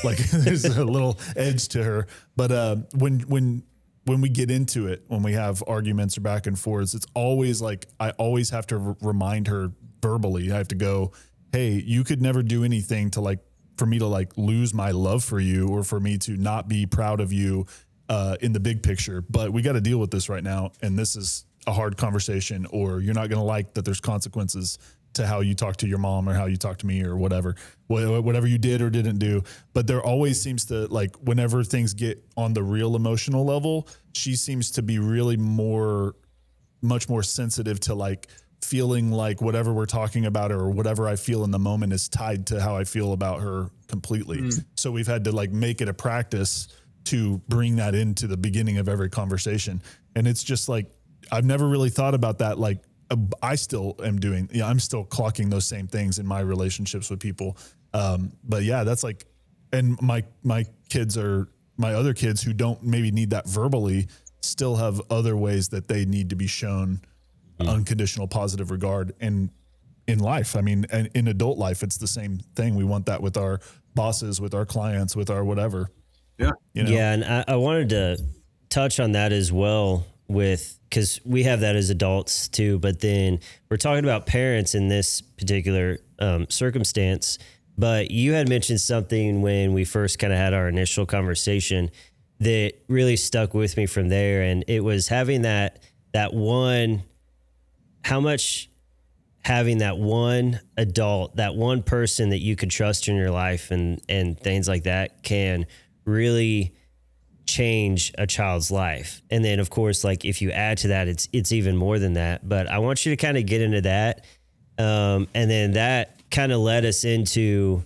like there's a little edge to her. But when we get into it, when we have arguments or back and forths, it's always like, I always have to remind her verbally. I have to go, hey, you could never do anything to like, for me to like lose my love for you, or for me to not be proud of you in the big picture. But we got to deal with this right now. And this is a hard conversation, or you're not going to like that there's consequences to how you talk to your mom or how you talk to me or whatever you did or didn't do. But there always seems to, like, whenever things get on the real emotional level, she seems to be really much more sensitive to like feeling like whatever we're talking about or whatever I feel in the moment is tied to how I feel about her completely. So we've had to like make it a practice to bring that into the beginning of every conversation. And it's just like, I've never really thought about that. Like, I still am I'm still clocking those same things in my relationships with people. But yeah, that's like, and my other kids who don't maybe need that verbally still have other ways that they need to be shown unconditional positive regard. And in life, I mean, and in adult life, it's the same thing. We want that with our bosses, with our clients, with our whatever. Yeah. Yeah. And I wanted to touch on that as well, because we have that as adults too, but then we're talking about parents in this particular circumstance. But you had mentioned something when we first kind of had our initial conversation that really stuck with me from there. And it was having having that one adult, that one person that you could trust in your life and things like that can really change a child's life. And then of course, like if you add to that, it's even more than that. But I want you to kind of get into that. And then that kind of led us into,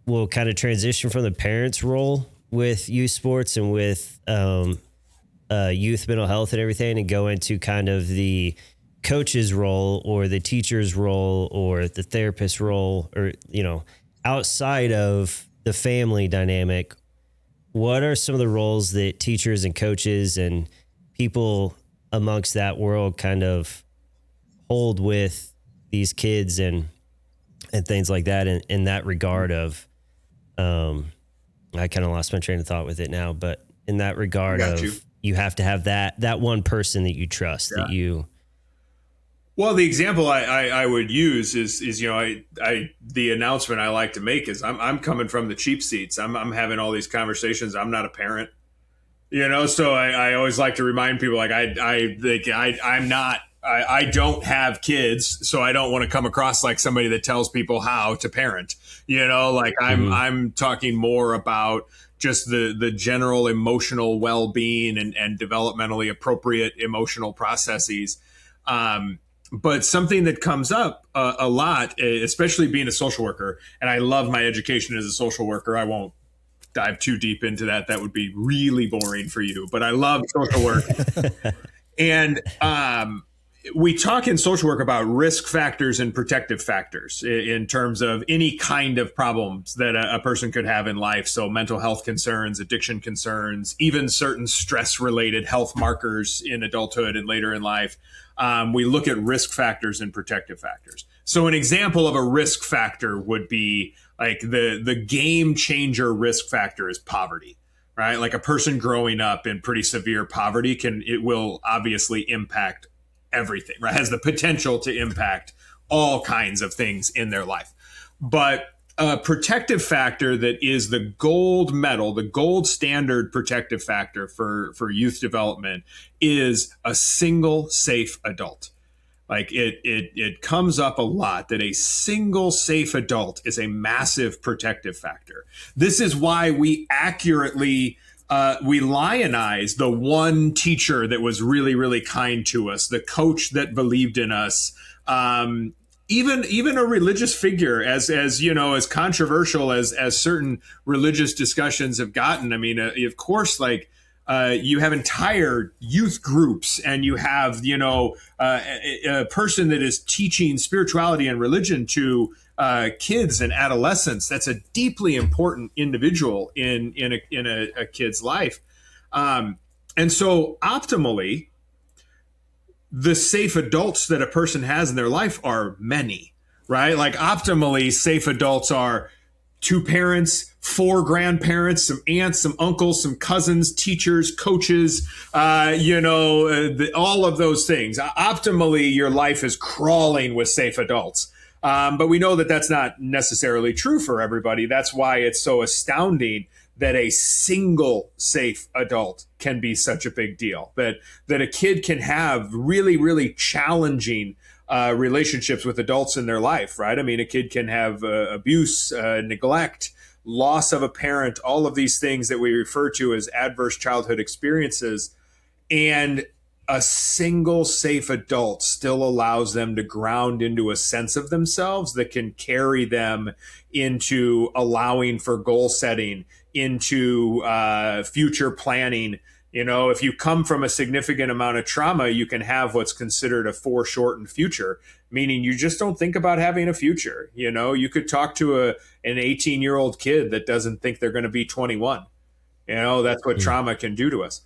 we'll kind of transition from the parents' role with youth sports and with youth mental health and everything and go into kind of the coach's role or the teacher's role or the therapist role, or, you know, outside of the family dynamic, what are some of the roles that teachers and coaches and people amongst that world kind of hold with these kids and things like that in that regard of, I kind of lost my train of thought with it now, but in that regard of you have to have that one person that you trust, that you. Well, the example I would use is, you know, the announcement I like to make is I'm coming from the cheap seats. I'm having all these conversations. I'm not a parent, you know, so I always like to remind people, like, I don't have kids, so I don't want to come across like somebody that tells people how to parent, you know, like I'm talking more about just the general emotional well-being and developmentally appropriate emotional processes. But something that comes up a lot, especially being a social worker, and I love my education as a social worker. I won't dive too deep into that. That would be really boring for you, but I love social work. And we talk in social work about risk factors and protective factors in terms of any kind of problems that a person could have in life. So mental health concerns, addiction concerns, even certain stress-related health markers in adulthood and later in life. We look at risk factors and protective factors. So an example of a risk factor would be like the game changer risk factor is poverty, right? Like a person growing up in pretty severe poverty it will obviously impact everything, right? Has the potential to impact all kinds of things in their life. But a protective factor that is the gold medal, the gold standard protective factor for youth development is a single safe adult. Like it comes up a lot that a single safe adult is a massive protective factor. This is why we accurately we lionize the one teacher that was really, really kind to us, the coach that believed in us, even a religious figure, as you know, as controversial as certain religious discussions have gotten. I mean, of course, like you have entire youth groups, and you have, you know, a person that is teaching spirituality and religion to kids and adolescents. That's a deeply important individual in a kid's life. And so optimally, the safe adults that a person has in their life are many, right? Like optimally, safe adults are 2 parents, 4 grandparents, some aunts, some uncles, some cousins, teachers, coaches, all of those things. Optimally, your life is crawling with safe adults. But we know that that's not necessarily true for everybody. That's why it's so astounding that a single safe adult can be such a big deal, that a kid can have really, really challenging relationships with adults in their life, right? I mean, a kid can have abuse, neglect, loss of a parent, all of these things that we refer to as adverse childhood experiences. And a single safe adult still allows them to ground into a sense of themselves that can carry them into allowing for goal setting, into future planning. You know, if you come from a significant amount of trauma, you can have what's considered a foreshortened future, meaning you just don't think about having a future. You know, you could talk to an 18-year-old kid that doesn't think they're going to be 21. You know, that's what trauma can do to us.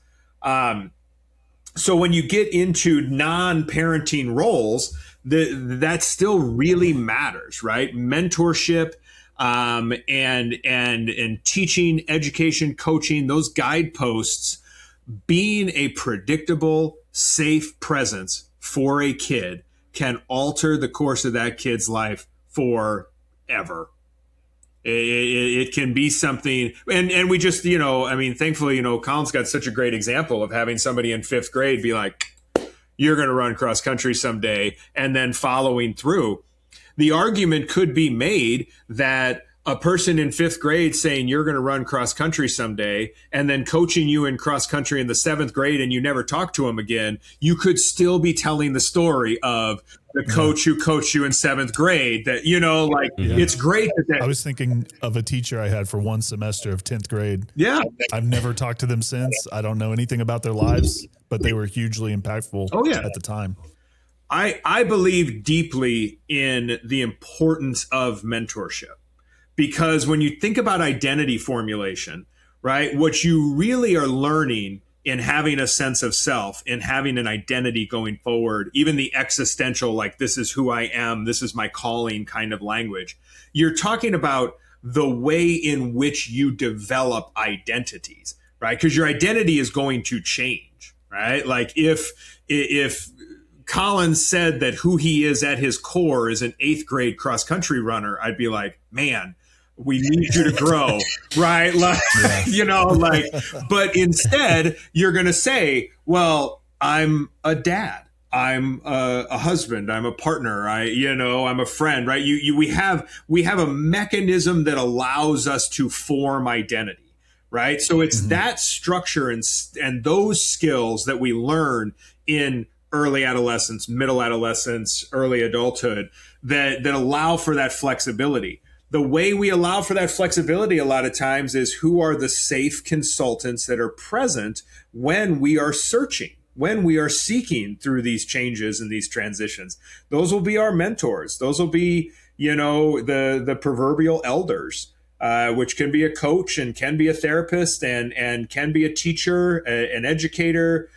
So when you get into non-parenting roles, that still really matters, right? Mentorship, and teaching, education, coaching, those guideposts, being a predictable, safe presence for a kid can alter the course of that kid's life forever. It can be something, and we just, you know, I mean, thankfully, you know, Colin's got such a great example of having somebody in 5th grade be like, you're going to run cross country someday, and then following through. The argument could be made that a person in 5th grade saying you're going to run cross country someday and then coaching you in cross country in the 7th grade and you never talk to him again, you could still be telling the story of the coach who coached you in 7th grade. That, it's great that I was thinking of a teacher I had for one semester of 10th grade. Yeah. I've never talked to them since. I don't know anything about their lives, but they were hugely impactful at the time. I believe deeply in the importance of mentorship. Because when you think about identity formulation, right, what you really are learning in having a sense of self, in having an identity going forward, even the existential, like this is who I am, this is my calling kind of language, you're talking about the way in which you develop identities, right? Because your identity is going to change, right? Like if Collins said that who he is at his core is an 8th grade cross country runner, I'd be like, man, we need you to grow, right? Like, but instead you're going to say, well, I'm a dad. I'm a husband. I'm a partner. I'm a friend, right? We have a mechanism that allows us to form identity, right? So it's that structure and those skills that we learn in early adolescence, middle adolescence, early adulthood that allow for that flexibility. The way we allow for that flexibility a lot of times is who are the safe consultants that are present when we are searching, when we are seeking through these changes and these transitions. Those will be our mentors. Those will be, the proverbial elders, which can be a coach and can be a therapist and can be a teacher, an educator,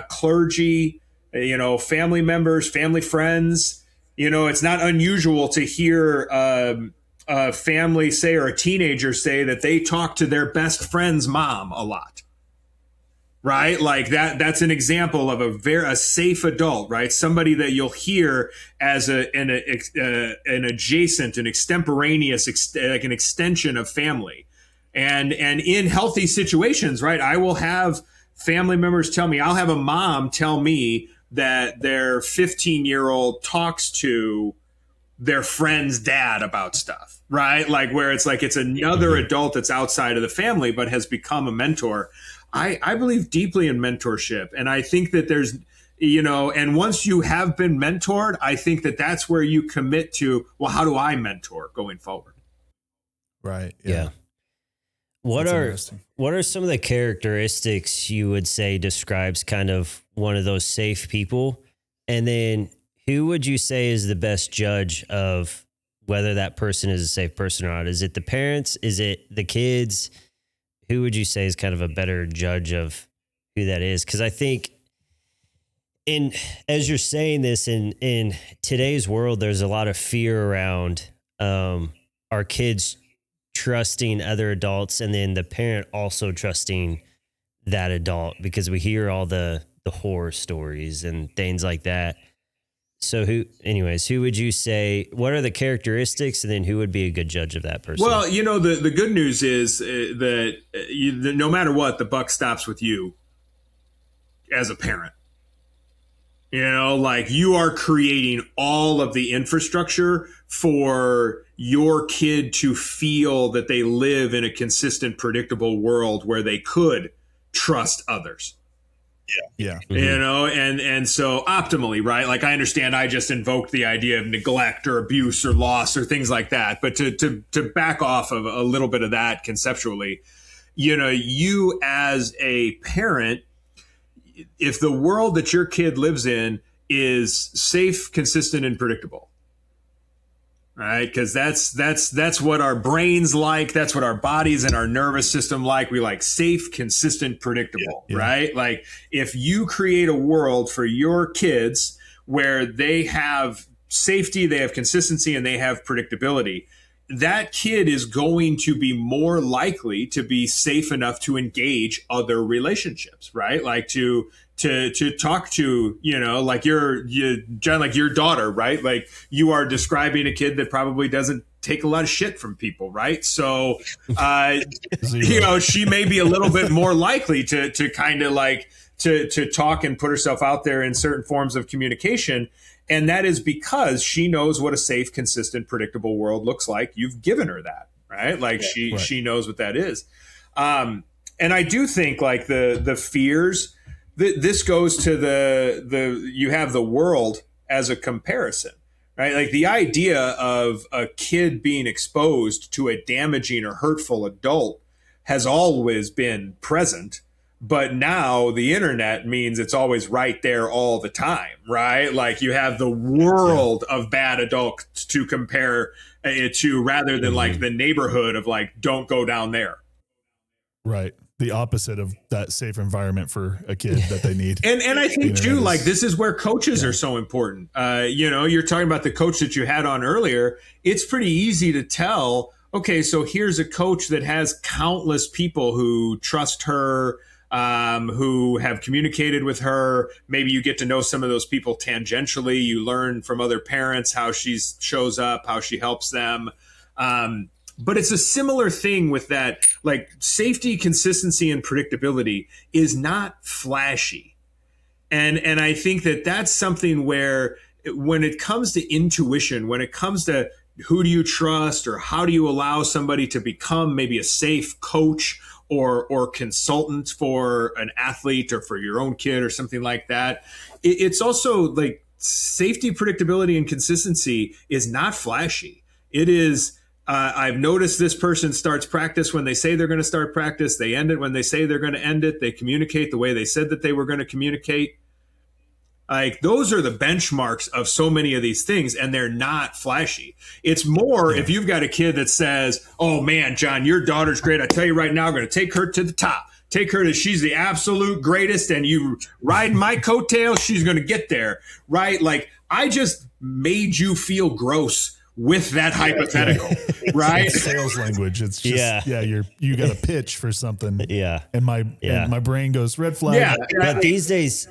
clergy, family members, family friends. It's not unusual to hear a family say, or a teenager say, that they talk to their best friend's mom a lot, right? Like that's an example of a safe adult, right? Somebody that you'll hear as an adjacent, an extemporaneous, like an extension of family. And in healthy situations, right, I will have family members tell me, I'll have a mom tell me that their 15-year-old talks to their friend's dad about stuff, right? Like where it's another adult that's outside of the family, but has become a mentor. I believe deeply in mentorship. And I think that there's, and once you have been mentored, I think that that's where you commit to, well, how do I mentor going forward? Right. Yeah. What are some of the characteristics you would say describes kind of one of those safe people? And then who would you say is the best judge of whether that person is a safe person or not? Is it the parents? Is it the kids? Who would you say is kind of a better judge of who that is? Because I think as you're saying this, in today's world, there's a lot of fear around our kids trusting other adults, and then the parent also trusting that adult, because we hear all the horror stories and things like that. So who would you say, what are the characteristics, and then who would be a good judge of that person? Well, the good news is that no matter what, the buck stops with you as a parent. Like you are creating all of the infrastructure for your kid to feel that they live in a consistent, predictable world where they could trust others. Yeah. And so optimally, right? Like I understand I just invoked the idea of neglect or abuse or loss or things like that. But to back off of a little bit of that conceptually, you as a parent, if the world that your kid lives in is safe, consistent, and predictable, right? Because that's what our brains like. That's what our bodies and our nervous system like. We like safe, consistent, predictable, right? Like if you create a world for your kids where they have safety, they have consistency, and they have predictability, that kid is going to be more likely to be safe enough to engage other relationships, right? Like to talk to, like John, like your daughter, right? Like you are describing a kid that probably doesn't take a lot of shit from people, right? So, she may be a little bit more likely to kind of like to talk and put herself out there in certain forms of communication. And that is because she knows what a safe, consistent, predictable world looks like. You've given her that, right? Like she knows what that is. And I do think like the fears, this goes to you have the world as a comparison, right? Like the idea of a kid being exposed to a damaging or hurtful adult has always been present. But now the internet means it's always right there all the time, right? Like you have the world of bad adults to compare it to rather than like the neighborhood of like, don't go down there. Right. The opposite of that safe environment for a kid that they need. And I think too, like this is where coaches are so important. You're talking about the coach that you had on earlier. It's pretty easy to tell, okay, so here's a coach that has countless people who trust her, who have communicated with her. Maybe you get to know some of those people tangentially. You learn from other parents how she shows up, how she helps them. But it's a similar thing with that, like safety, consistency, and predictability is not flashy. And I think that that's something where when it comes to intuition, when it comes to who do you trust or how do you allow somebody to become maybe a safe coach or consultant for an athlete or for your own kid or something like that, it's also like safety, predictability, and consistency is not flashy. It is, I've noticed this person starts practice when they say they're going to start practice. They end it when they say they're going to end it. They communicate the way they said that they were going to communicate. Like those are the benchmarks of so many of these things, and they're not flashy. It's more if you've got a kid that says, oh man, John, your daughter's great. I tell you right now, I'm going to take her to the top. Take her to, she's the absolute greatest, and you ride my coattails, she's going to get there, right? Like I just made you feel gross with that hypothetical, right? It's sales language. It's just, you got a pitch for something. Yeah. And my brain goes red flag. Yeah. But these days,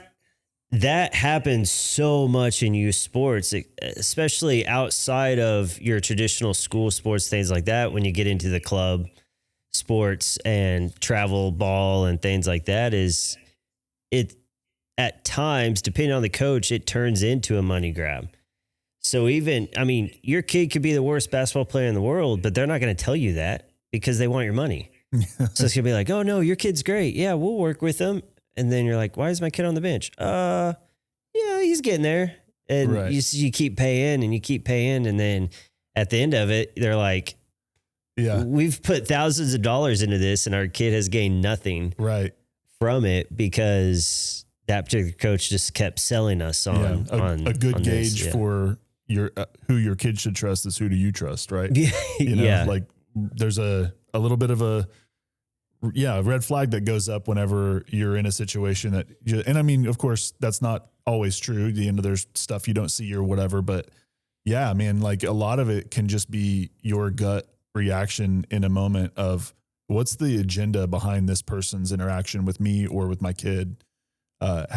that happens so much in youth sports, especially outside of your traditional school sports, things like that. When you get into the club sports and travel ball and things like that, is it at times, depending on the coach, it turns into a money grab. So your kid could be the worst basketball player in the world, but they're not going to tell you that because they want your money. So it's going to be like, oh no, your kid's great. Yeah, we'll work with them. And then you're like, why is my kid on the bench? Yeah, he's getting there. And you keep paying and you keep paying. And then at the end of it, they're like, we've put thousands of dollars into this and our kid has gained nothing from it because that particular coach just kept selling us on a good gauge for your who your kid should trust is who do you trust, right? Like there's a little bit of a red flag that goes up whenever you're in a situation that and I mean, of course, that's not always true. There's stuff you don't see or whatever, but yeah, man, like a lot of it can just be your gut reaction in a moment of what's the agenda behind this person's interaction with me or with my kid? Why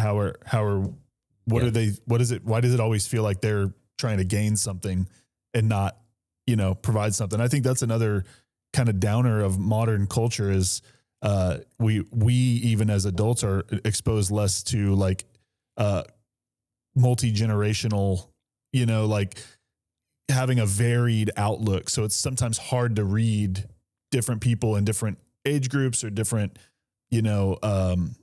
does it always feel like they're trying to gain something and not, provide something? I think that's another kind of downer of modern culture is, we even as adults are exposed less to like, multi-generational, like having a varied outlook. So it's sometimes hard to read different people in different age groups or different, I'm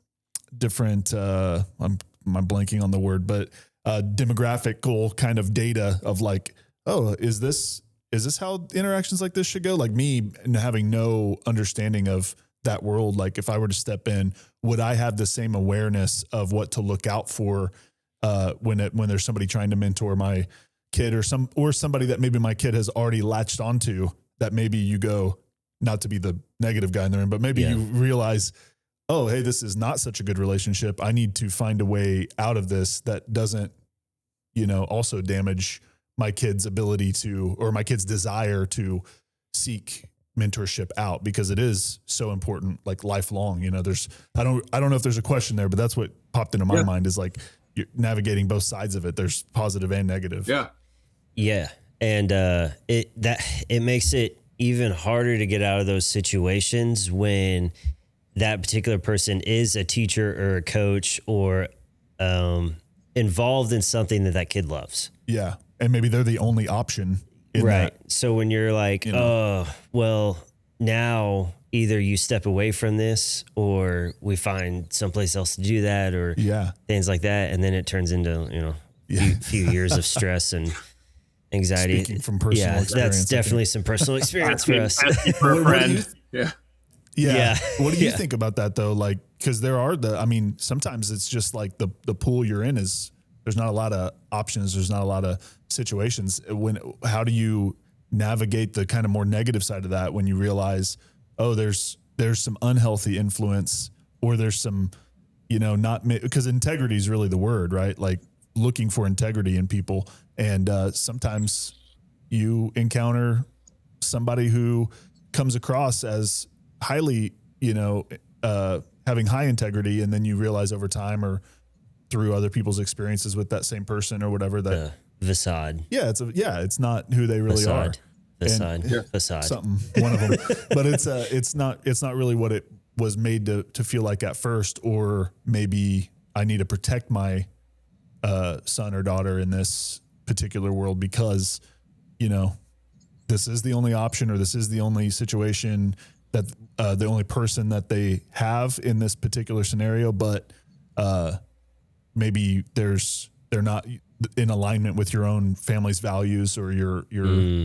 blanking on the word, but demographical kind of data of like, oh, is this how interactions like this should go? Like me having no understanding of that world. Like if I were to step in, would I have the same awareness of what to look out for when there's somebody trying to mentor my kid or somebody that maybe my kid has already latched onto that maybe you go, not to be the negative guy in the room, but maybe you realize, oh, hey, this is not such a good relationship. I need to find a way out of this that doesn't, also damage my kid's ability to, or my kid's desire to seek mentorship out, because it is so important, like lifelong, I don't know if there's a question there, but that's what popped into my mind is like, you're navigating both sides of it. There's positive and negative. Yeah. Yeah. And, it makes it even harder to get out of those situations when that particular person is a teacher or a coach or involved in something that kid loves. Yeah. And maybe they're the only option in right. that. So when you're like, oh, well, now either you step away from this or we find someplace else to do that or things like that. And then it turns into, few years of stress and anxiety. Speaking from personal experience. That's definitely some personal experience for us. For a friend. Yeah. What do you think about that though? Like, cause sometimes it's just like the pool you're in there's not a lot of options. There's not a lot of situations. How do you navigate the kind of more negative side of that when you realize, oh, there's some unhealthy influence or there's some, because integrity is really the word, right? Like looking for integrity in people. And sometimes you encounter somebody who comes across as highly, having high integrity. And then you realize over time or through other people's experiences with that same person or whatever that facade. Yeah. It's not who they really are. Facade. Something, one of them, but it's not really what it was made to feel like at first, or maybe I need to protect my son or daughter in this particular world because, this is the only option or this is the only situation that the only person that they have in this particular scenario, but maybe they're not in alignment with your own family's values or your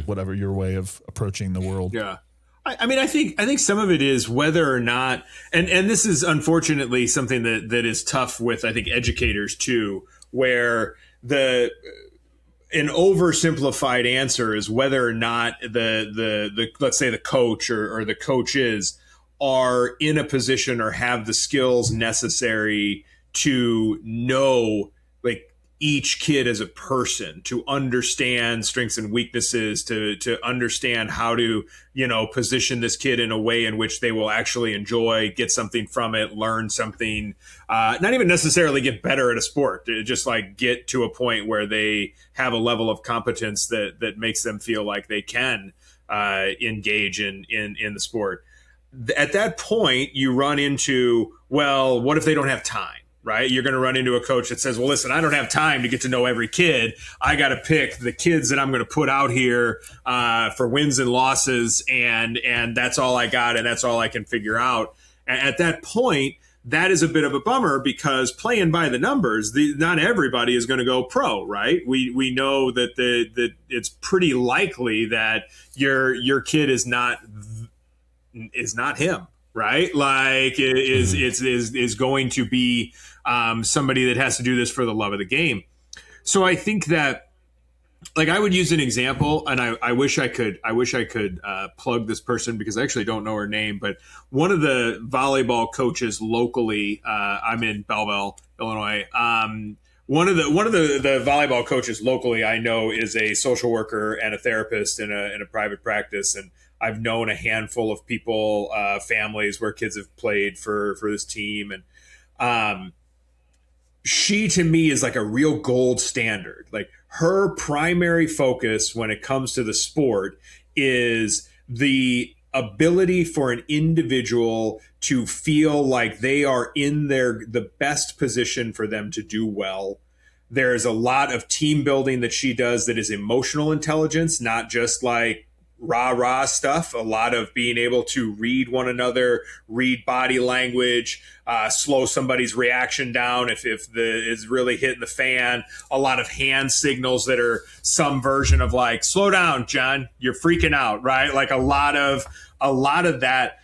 whatever your way of approaching the world. Yeah. I think some of it is whether or not, and this is unfortunately something that is tough with, I think, educators too, where an oversimplified answer is whether or not the let's say the coach or the coaches are in a position or have the skills necessary to know like each kid as a person, to understand strengths and weaknesses, to understand how to, position this kid in a way in which they will actually enjoy, get something from it, learn something, not even necessarily get better at a sport, just like get to a point where they have a level of competence that makes them feel like they can engage in the sport. At that point, you run into, well, what if they don't have time? Right? You're going to run into a coach that says, well, listen, I don't have time to get to know every kid. I got to pick the kids that I'm going to put out here for wins and losses. And that's all I got. And that's all I can figure out. At that point, that is a bit of a bummer because playing by the numbers, not everybody is going to go pro, right? We know that that it's pretty likely that your kid is not him. Right? Like is going to be somebody that has to do this for the love of the game. So I think that, like, I would use an example, and I wish I could plug this person because I actually don't know her name, but one of the volleyball coaches locally, I'm in Belleville, Illinois. One of the volleyball coaches locally I know is a social worker and a therapist in a private practice, and I've known a handful of people, families where kids have played for this team. And she, to me, is like a real gold standard. Like her primary focus when it comes to the sport is the ability for an individual to feel like they are in the best position for them to do well. There's a lot of team building that she does that is emotional intelligence, not just like rah-rah stuff. A lot of being able to read one another, read body language, slow somebody's reaction down if is really hitting the fan. A lot of hand signals that are some version of like, slow down, John, you're freaking out, right? Like a lot of that.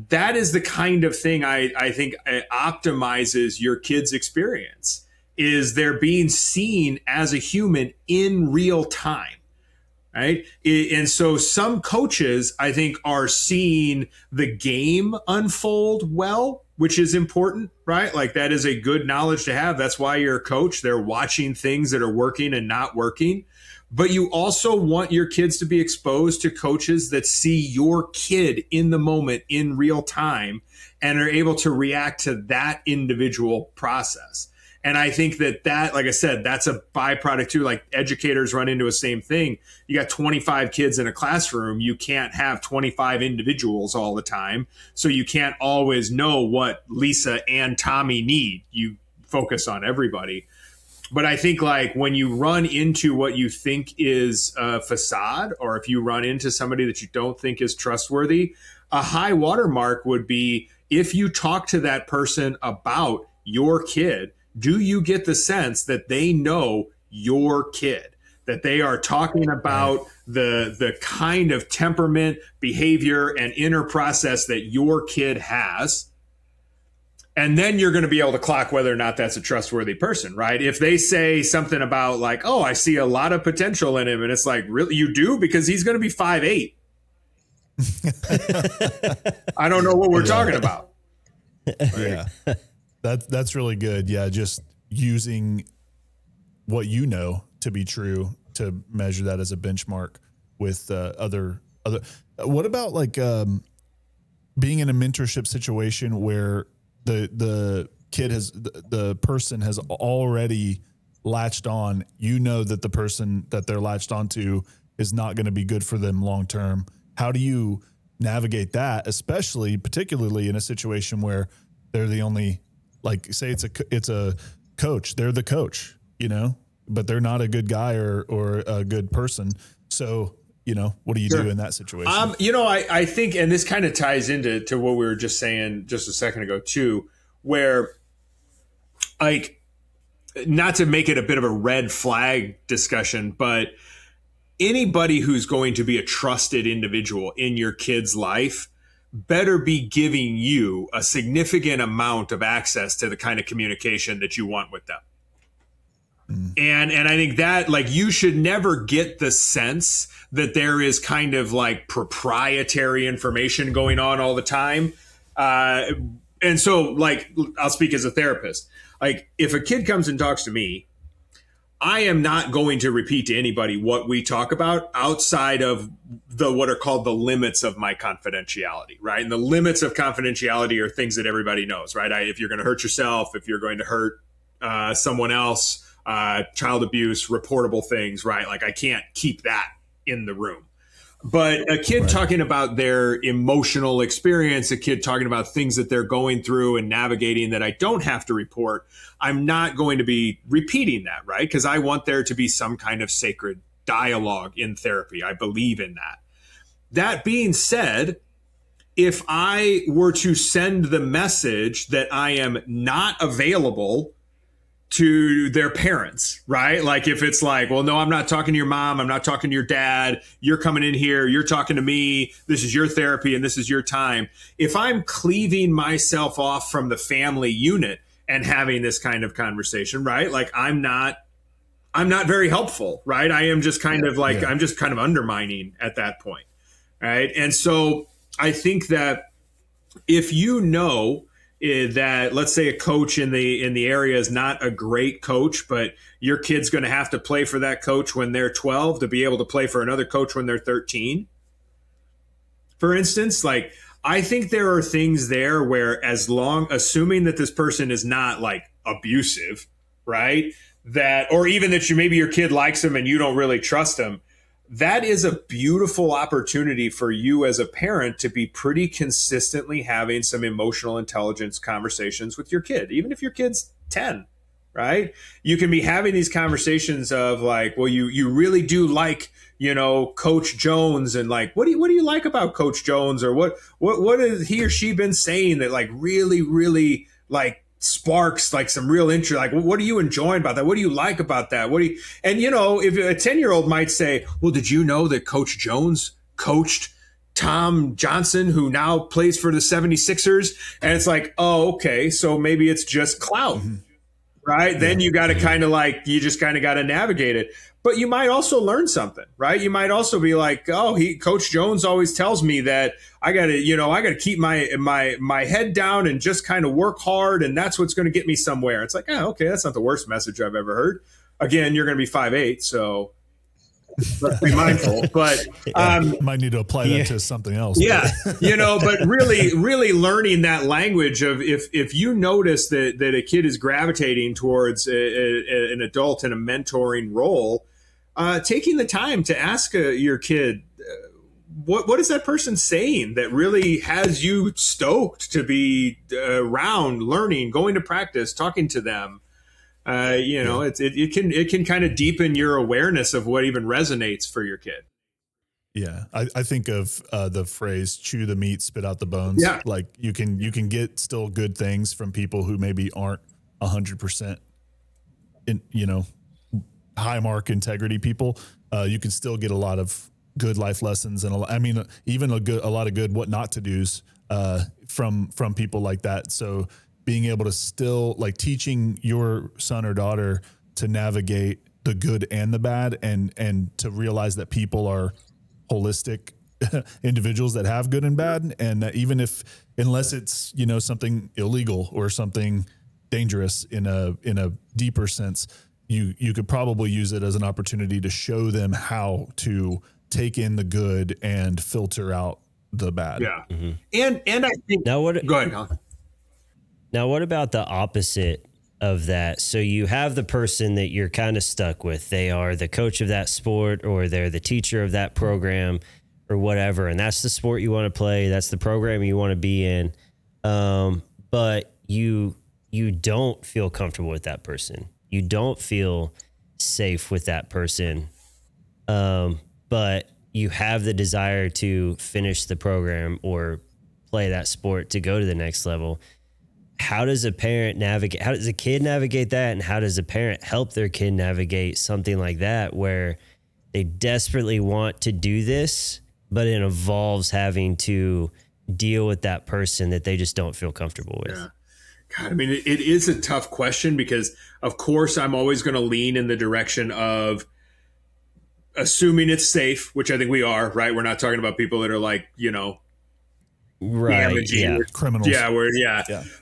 That is the kind of thing I think optimizes your kid's experience, is they're being seen as a human in real time. Right. And so some coaches, I think, are seeing the game unfold well, which is important, right? Like that is a good knowledge to have. That's why you're a coach. They're watching things that are working and not working. But you also want your kids to be exposed to coaches that see your kid in the moment in real time and are able to react to that individual process. And I think that, like I said, that's a byproduct too. Like educators run into a same thing. You got 25 kids in a classroom. You can't have 25 individuals all the time. So you can't always know what Lisa and Tommy need. You focus on everybody. But I think like when you run into what you think is a facade, or if you run into somebody that you don't think is trustworthy, a high watermark would be if you talk to that person about your kid, do you get the sense that they know your kid, that they are talking about the kind of temperament, behavior, and inner process that your kid has? And then you're going to be able to clock whether or not that's a trustworthy person, right? If they say something about like, oh, I see a lot of potential in him. And it's like, really, you do? Because he's going to be 5'8". I don't know what we're talking about. Yeah. That's really good. Yeah. Just using what you know to be true to measure that as a benchmark with other. What about like being in a mentorship situation where the kid the person has already latched on, you know, that the person that they're latched onto is not going to be good for them long term. How do you navigate that, particularly in a situation where they're the only, like, say it's a coach, they're the coach, you know, but they're not a good guy or a good person. So, you know, what do you do in that situation? You know, I think, and this kind of ties into what we were just saying just a second ago too, where like, not to make it a bit of a red flag discussion, but anybody who's going to be a trusted individual in your kid's life better be giving you a significant amount of access to the kind of communication that you want with them. And I think that, like, you should never get the sense that there is kind of like proprietary information going on all the time. And so, like, I'll speak as a therapist. Like, if a kid comes and talks to me, I am not going to repeat to anybody what we talk about outside of what are called the limits of my confidentiality, right? And the limits of confidentiality are things that everybody knows, right? If you're going to hurt yourself, if you're going to hurt someone else, child abuse, reportable things, right? Like, I can't keep that in the room. But a kid talking about their emotional experience, a kid talking about things that they're going through and navigating that I don't have to report, I'm not going to be repeating that, right? Because I want there to be some kind of sacred dialogue in therapy. I believe in that. That being said, if I were to send the message that I am not available to their parents, right? Like, if it's like, well, no, I'm not talking to your mom, I'm not talking to your dad, you're coming in here, you're talking to me, this is your therapy and this is your time. If I'm cleaving myself off from the family unit and having this kind of conversation, right? Like, I'm not very helpful, right? I am just kind of like, I'm just kind of undermining at that point, right? And so I think that if you know that, let's say, a coach in the area is not a great coach, but your kid's going to have to play for that coach when they're 12 to be able to play for another coach when they're 13. For instance, like, I think there are things there where, assuming that this person is not like abusive, right? That, or even that maybe your kid likes him and you don't really trust him. That is a beautiful opportunity for you as a parent to be pretty consistently having some emotional intelligence conversations with your kid, even if your kid's 10, right? You can be having these conversations of like, well, you really do like, you know, Coach Jones, and like, what do you like about Coach Jones, or what has he or she been saying that like really like sparks like some real interest? Like, what are you enjoying about that? What do you like about that? And you know, if a 10-year-old might say, well, did you know that Coach Jones coached Tom Johnson, who now plays for the 76ers? And it's like, oh, okay, so maybe it's just clout, right? Then you got to kind of like, you just kind of got to navigate it. But you might also learn something, right? You might also be like, oh, Coach Jones always tells me that I got to keep my head down and just kind of work hard, and that's what's going to get me somewhere. It's like, oh, okay, that's not the worst message I've ever heard. Again, you're going to be 5'8", so let's be mindful. But might need to apply that to something else. Yeah, you know, but really learning that language of if you notice that a kid is gravitating towards an adult in a mentoring role, taking the time to ask your kid, what is that person saying that really has you stoked to be around, learning, going to practice, talking to them? It can kind of deepen your awareness of what even resonates for your kid. Yeah. I think of the phrase chew the meat, spit out the bones. Yeah. Like you can get still good things from people who maybe aren't 100% in, high mark integrity people. You can still get a lot of good life lessons and even a lot of good what not to do's from people like that. So being able to still teaching your son or daughter to navigate the good and the bad and to realize that people are holistic individuals that have good and bad. And that even unless it's, something illegal or something dangerous in a deeper sense, you could probably use it as an opportunity to show them how to take in the good and filter out the bad. Yeah. Mm-hmm. And I think go ahead, Colin. Now, what about the opposite of that? So you have the person that you're kind of stuck with. They are the coach of that sport, or they're the teacher of that program or whatever. And that's the sport you want to play. That's the program you want to be in. But you don't feel comfortable with that person. You don't feel safe with that person. But you have the desire to finish the program or play that sport to go to the next level. How does a parent navigate? How does a kid navigate that? And how does a parent help their kid navigate something like that, where they desperately want to do this, but it involves having to deal with that person that they just don't feel comfortable with? Yeah. God, I mean, it is a tough question because, of course, I'm always going to lean in the direction of assuming it's safe, which I think we are, right? We're not talking about people that are damaging criminals.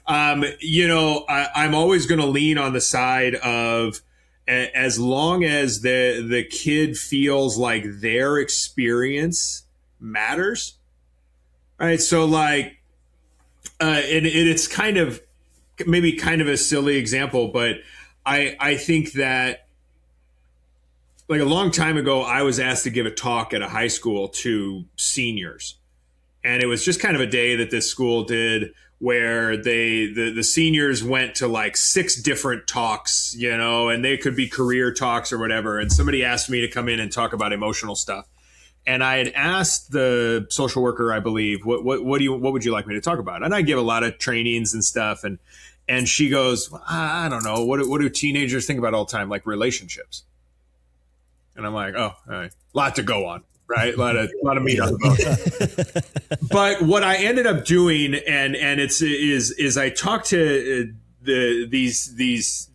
I'm always going to lean on the side of as long as the kid feels like their experience matters, right? So and it's kind of maybe kind of a silly example, but I think that a long time ago, I was asked to give a talk at a high school to seniors. And it was just kind of a day that this school did where the seniors went to 6 different talks, and they could be career talks or whatever. And somebody asked me to come in and talk about emotional stuff. And I had asked the social worker, I believe, what would you like me to talk about? And I give a lot of trainings and stuff. And she goes, well, I don't know. What do teenagers think about all the time? Like relationships. And I'm like, oh, all right. Lot to go on. Right, a lot of meat on the bone. But what I ended up doing, and is I talked to these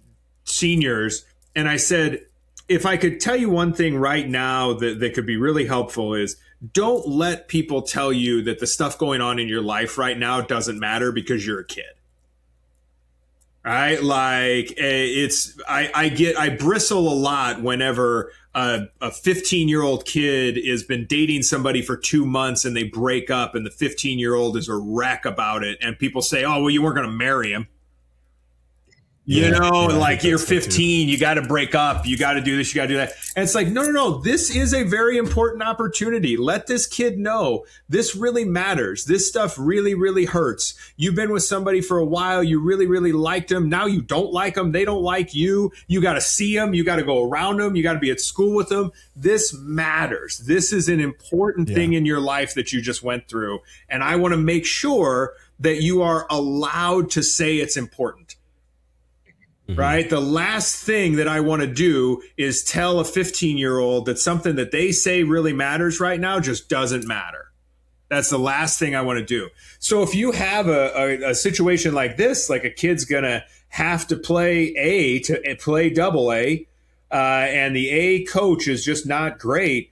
seniors, and I said, if I could tell you one thing right now that could be really helpful is don't let people tell you that the stuff going on in your life right now doesn't matter because you're a kid. Right, I bristle a lot whenever a 15-year-old kid has been dating somebody for 2 months and they break up and the 15-year-old is a wreck about it. And people say, oh, well, you weren't going to marry him. You're 15, you got to break up, you got to do this, you got to do that. And it's like, no. This is a very important opportunity. Let this kid know this really matters. This stuff really, really hurts. You've been with somebody for a while. You really, really liked them. Now you don't like them. They don't like you. You got to see them. You got to go around them. You got to be at school with them. This matters. This is an important thing in your life that you just went through. And I want to make sure that you are allowed to say it's important. Mm-hmm. Right. The last thing that I want to do is tell a 15-year-old that something that they say really matters right now just doesn't matter. That's the last thing I want to do. So if you have a situation like this, like a kid's going to have to play A to play AA, and the A coach is just not great,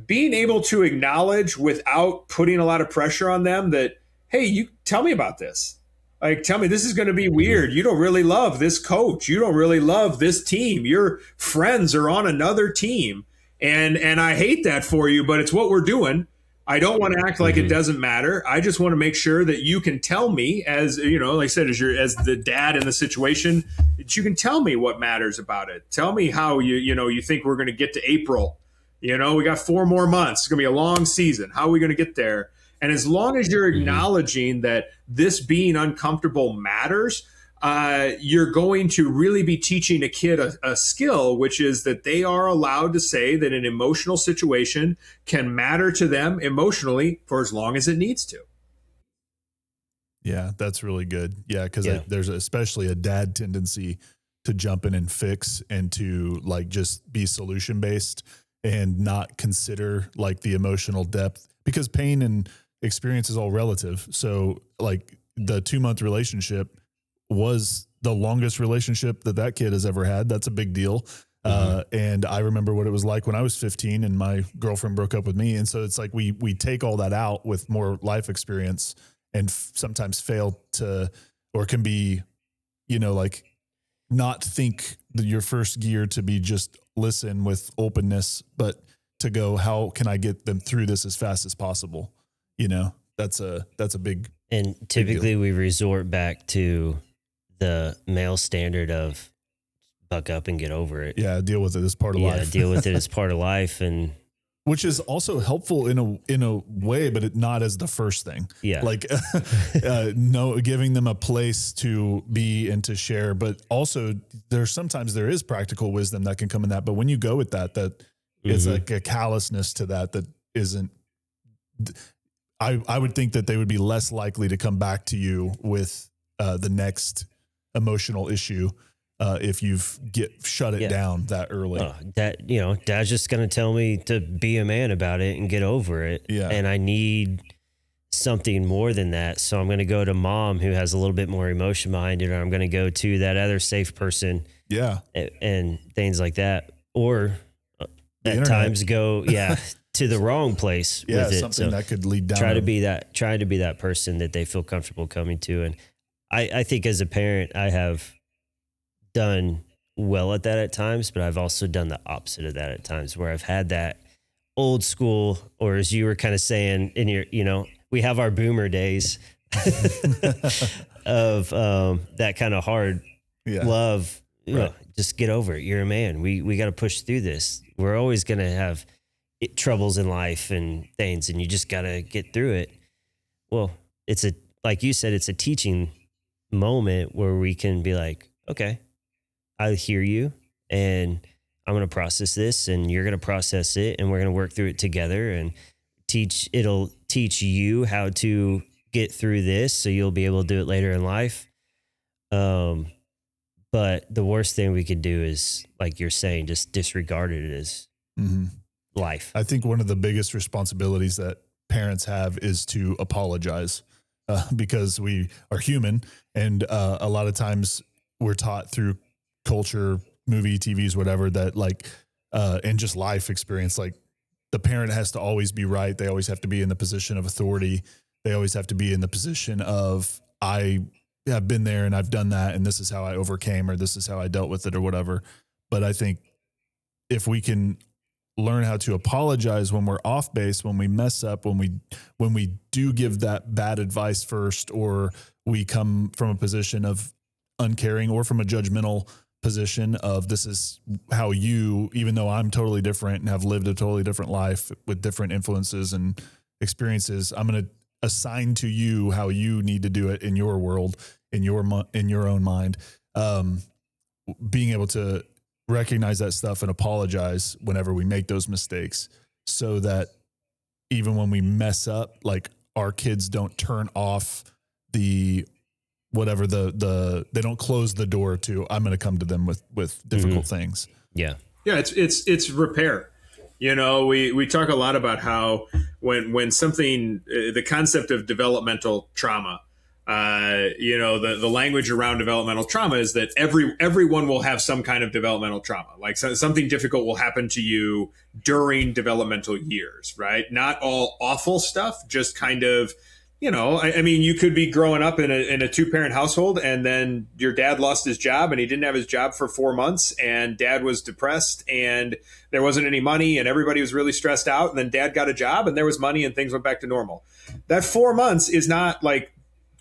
being able to acknowledge without putting a lot of pressure on them that, hey, you tell me about this. Tell me, this is going to be weird. You don't really love this coach. You don't really love this team. Your friends are on another team. And I hate that for you, but it's what we're doing. I don't want to act like it doesn't matter. I just want to make sure that you can tell me, as like I said, as the dad in the situation, that you can tell me what matters about it. Tell me how you think we're going to get to April. We got 4 more months. It's going to be a long season. How are we going to get there? And as long as you're acknowledging that this being uncomfortable matters, you're going to really be teaching a kid a skill, which is that they are allowed to say that an emotional situation can matter to them emotionally for as long as it needs to. Yeah, that's really good. Yeah, because there's especially a dad tendency to jump in and fix and to like just be solution based and not consider like the emotional depth, because pain and experience is all relative. So like the 2-month relationship was the longest relationship that kid has ever had. That's a big deal. And I remember what it was like when I was 15 and my girlfriend broke up with me. And so it's like we take all that out with more life experience and sometimes fail to, or can be, like not think that your first gear to be just listen with openness, but to go, how can I get them through this as fast as possible? That's a big, and typically we resort back to the male standard of buck up and get over it. Yeah. Deal with it as part of life. Deal with it as part of life. And which is also helpful in a way, but not as the first thing. Yeah. Like, giving them a place to be and to share, but also sometimes there is practical wisdom that can come in that. But when you go with that is like a callousness to that isn't, I would think that they would be less likely to come back to you with the next emotional issue if you've shut it down that early. Dad's just going to tell me to be a man about it and get over it. Yeah. And I need something more than that. So I'm going to go to mom, who has a little bit more emotion behind it, or I'm going to go to that other safe person. Yeah. And things like that. Or at internet. Times go, to the wrong place with it. Something that could lead down. Try to be that person that they feel comfortable coming to. And I think as a parent, I have done well at that at times, but I've also done the opposite of that at times, where I've had that old school, or as you were kind of saying in your, we have our boomer days of that kind of hard love. Right. Just get over it. You're a man. We got to push through this. We're always going to have troubles in life and things, and you just got to get through it. Well, like you said, it's a teaching moment where we can be like, okay, I hear you, and I'm going to process this, and you're going to process it, and we're going to work through it together, and it'll teach you how to get through this, so you'll be able to do it later in life. But the worst thing we could do is, like you're saying, just disregard it as life. I think one of the biggest responsibilities that parents have is to apologize, because we are human, and a lot of times we're taught through culture, movie, TVs, whatever, that like, and just life experience, like the parent has to always be right. They always have to be in the position of authority. They always have to be in the position of, I have been there and I've done that, and this is how I overcame, or this is how I dealt with it, or whatever. But I think if we can learn how to apologize when we're off base, when we mess up, when we do give that bad advice first, or we come from a position of uncaring, or from a judgmental position of, this is how you, even though I'm totally different and have lived a totally different life with different influences and experiences, I'm going to assign to you how you need to do it in your world, in your own mind. Being able to recognize that stuff and apologize whenever we make those mistakes, so that even when we mess up, like our kids don't turn off the whatever they don't close the door to, I'm going to come to them with difficult things. Yeah. Yeah. It's repair. We talk a lot about how when something, the concept of developmental trauma, the language around developmental trauma is that everyone will have some kind of developmental trauma. Like something difficult will happen to you during developmental years, right? Not all awful stuff, just kind of, I mean, you could be growing up in a 2-parent household, and then your dad lost his job and he didn't have his job for 4 months, and dad was depressed and there wasn't any money and everybody was really stressed out. And then dad got a job and there was money and things went back to normal. That 4 months is not like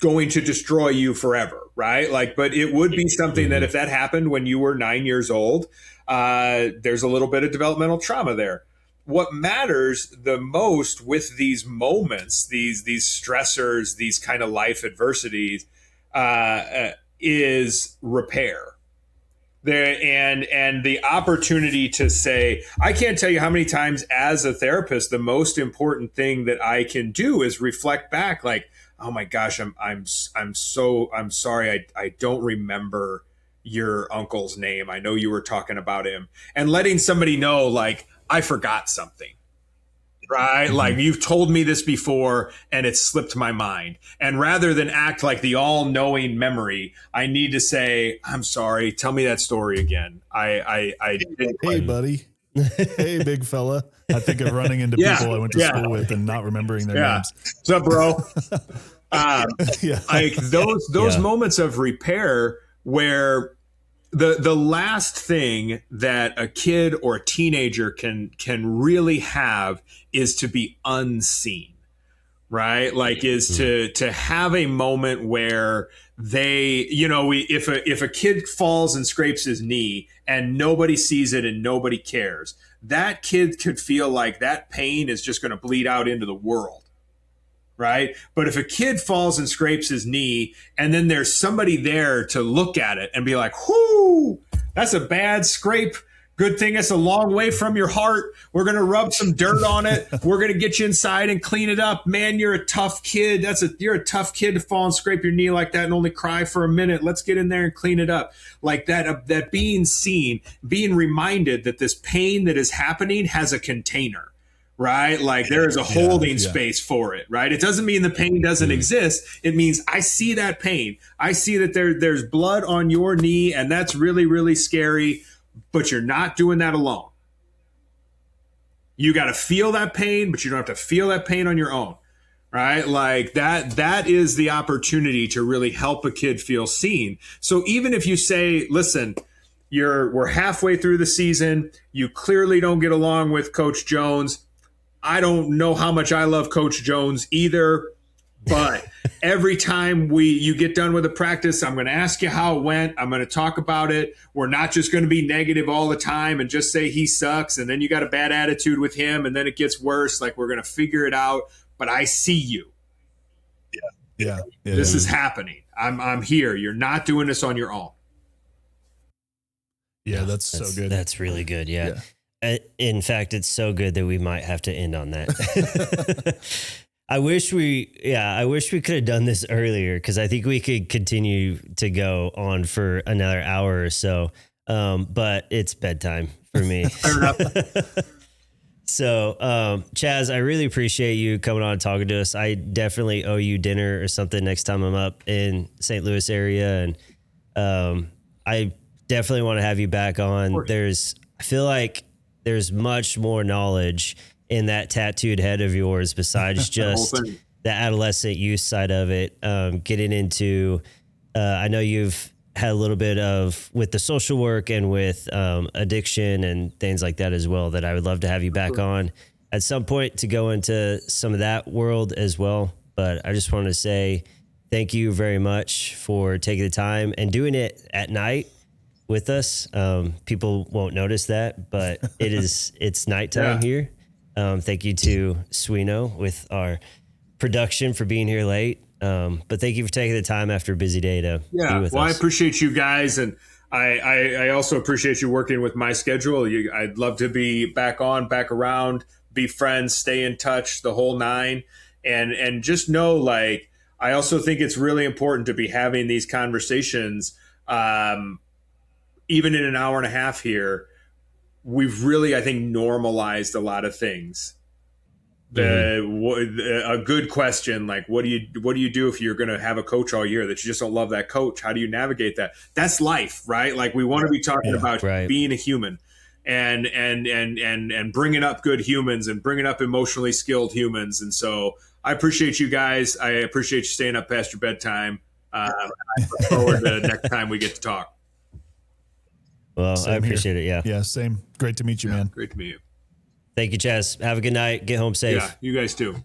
going to destroy you forever, right? Like, but it would be something that if that happened when you were 9 years old, there's a little bit of developmental trauma there. What matters the most with these moments, these stressors, these kind of life adversities, is repair. And the opportunity to say, I can't tell you how many times as a therapist, the most important thing that I can do is reflect back, like, oh my gosh, I'm sorry, I don't remember your uncle's name. I know you were talking about him, and letting somebody know, like, I forgot something. Right? Mm-hmm. Like, you've told me this before and it slipped my mind. And rather than act like the all-knowing memory, I need to say, I'm sorry. Tell me that story again. I didn't. Hey, buddy. Hey, big fella. I think of running into people I went to school with and not remembering their names. What's up, bro? Like those moments of repair where the last thing that a kid or a teenager can really have is to be unseen, right? Like, is to have a moment where they, if a kid falls and scrapes his knee and nobody sees it and nobody cares, that kid could feel like that pain is just going to bleed out into the world. Right. But if a kid falls and scrapes his knee and then there's somebody there to look at it and be like, whoo, that's a bad scrape. Good thing it's a long way from your heart. We're going to rub some dirt on it. We're going to get you inside and clean it up. Man, you're a tough kid. You're a tough kid to fall and scrape your knee like that and only cry for a minute. Let's get in there and clean it up. Like that being seen, being reminded that this pain that is happening has a container. Right? Like, there is a holding space for it, right? It doesn't mean the pain doesn't exist. It means I see that pain. I see that there's blood on your knee, and that's really, really scary, but you're not doing that alone. You got to feel that pain, but you don't have to feel that pain on your own, right? Like, that is the opportunity to really help a kid feel seen. So even if you say, listen, we're halfway through the season, you clearly don't get along with Coach Jones. I don't know how much I love Coach Jones either, but every time you get done with a practice, I'm going to ask you how it went. I'm going to talk about it. We're not just going to be negative all the time and just say he sucks, and then you got a bad attitude with him, and then it gets worse. Like, we're going to figure it out, but I see you. Yeah. This is happening. I'm here. You're not doing this on your own. Yeah, that's so good. That's really good. Yeah. In fact, it's so good that we might have to end on that. I wish we could have done this earlier, because I think we could continue to go on for another hour or so. But it's bedtime for me. Fair enough. So, Chaz, I really appreciate you coming on and talking to us. I definitely owe you dinner or something next time I'm up in St. Louis area. And I definitely want to have you back on. I feel like there's much more knowledge in that tattooed head of yours besides just the adolescent youth side of it. Getting into, I know you've had a little bit of with the social work and with addiction and things like that as well, that I would love to have you back on at some point to go into some of that world as well. But I just want to say thank you very much for taking the time and doing it at night with us. People won't notice that, but it's nighttime here. Thank you to Swino with our production for being here late. But thank you for taking the time after a busy day to be with us. I appreciate you guys. And I also appreciate you working with my schedule. I'd love to be back around, be friends, stay in touch, the whole nine. And just know, like, I also think it's really important to be having these conversations, even in an hour and a half here. We've really, I think, normalized a lot of things. A good question, like, what do you do if you're going to have a coach all year that you just don't love that coach? How do you navigate that? That's life, right? Like, we want to be talking about being a human and bringing up good humans and bringing up emotionally skilled humans. And so I appreciate you guys. I appreciate you staying up past your bedtime. I look forward to next time we get to talk. Well, Same I appreciate here. it. Yeah, same. Great to meet you, man. Great to meet you. Thank you, Chaz. Have a good night. Get home safe. Yeah, you guys too.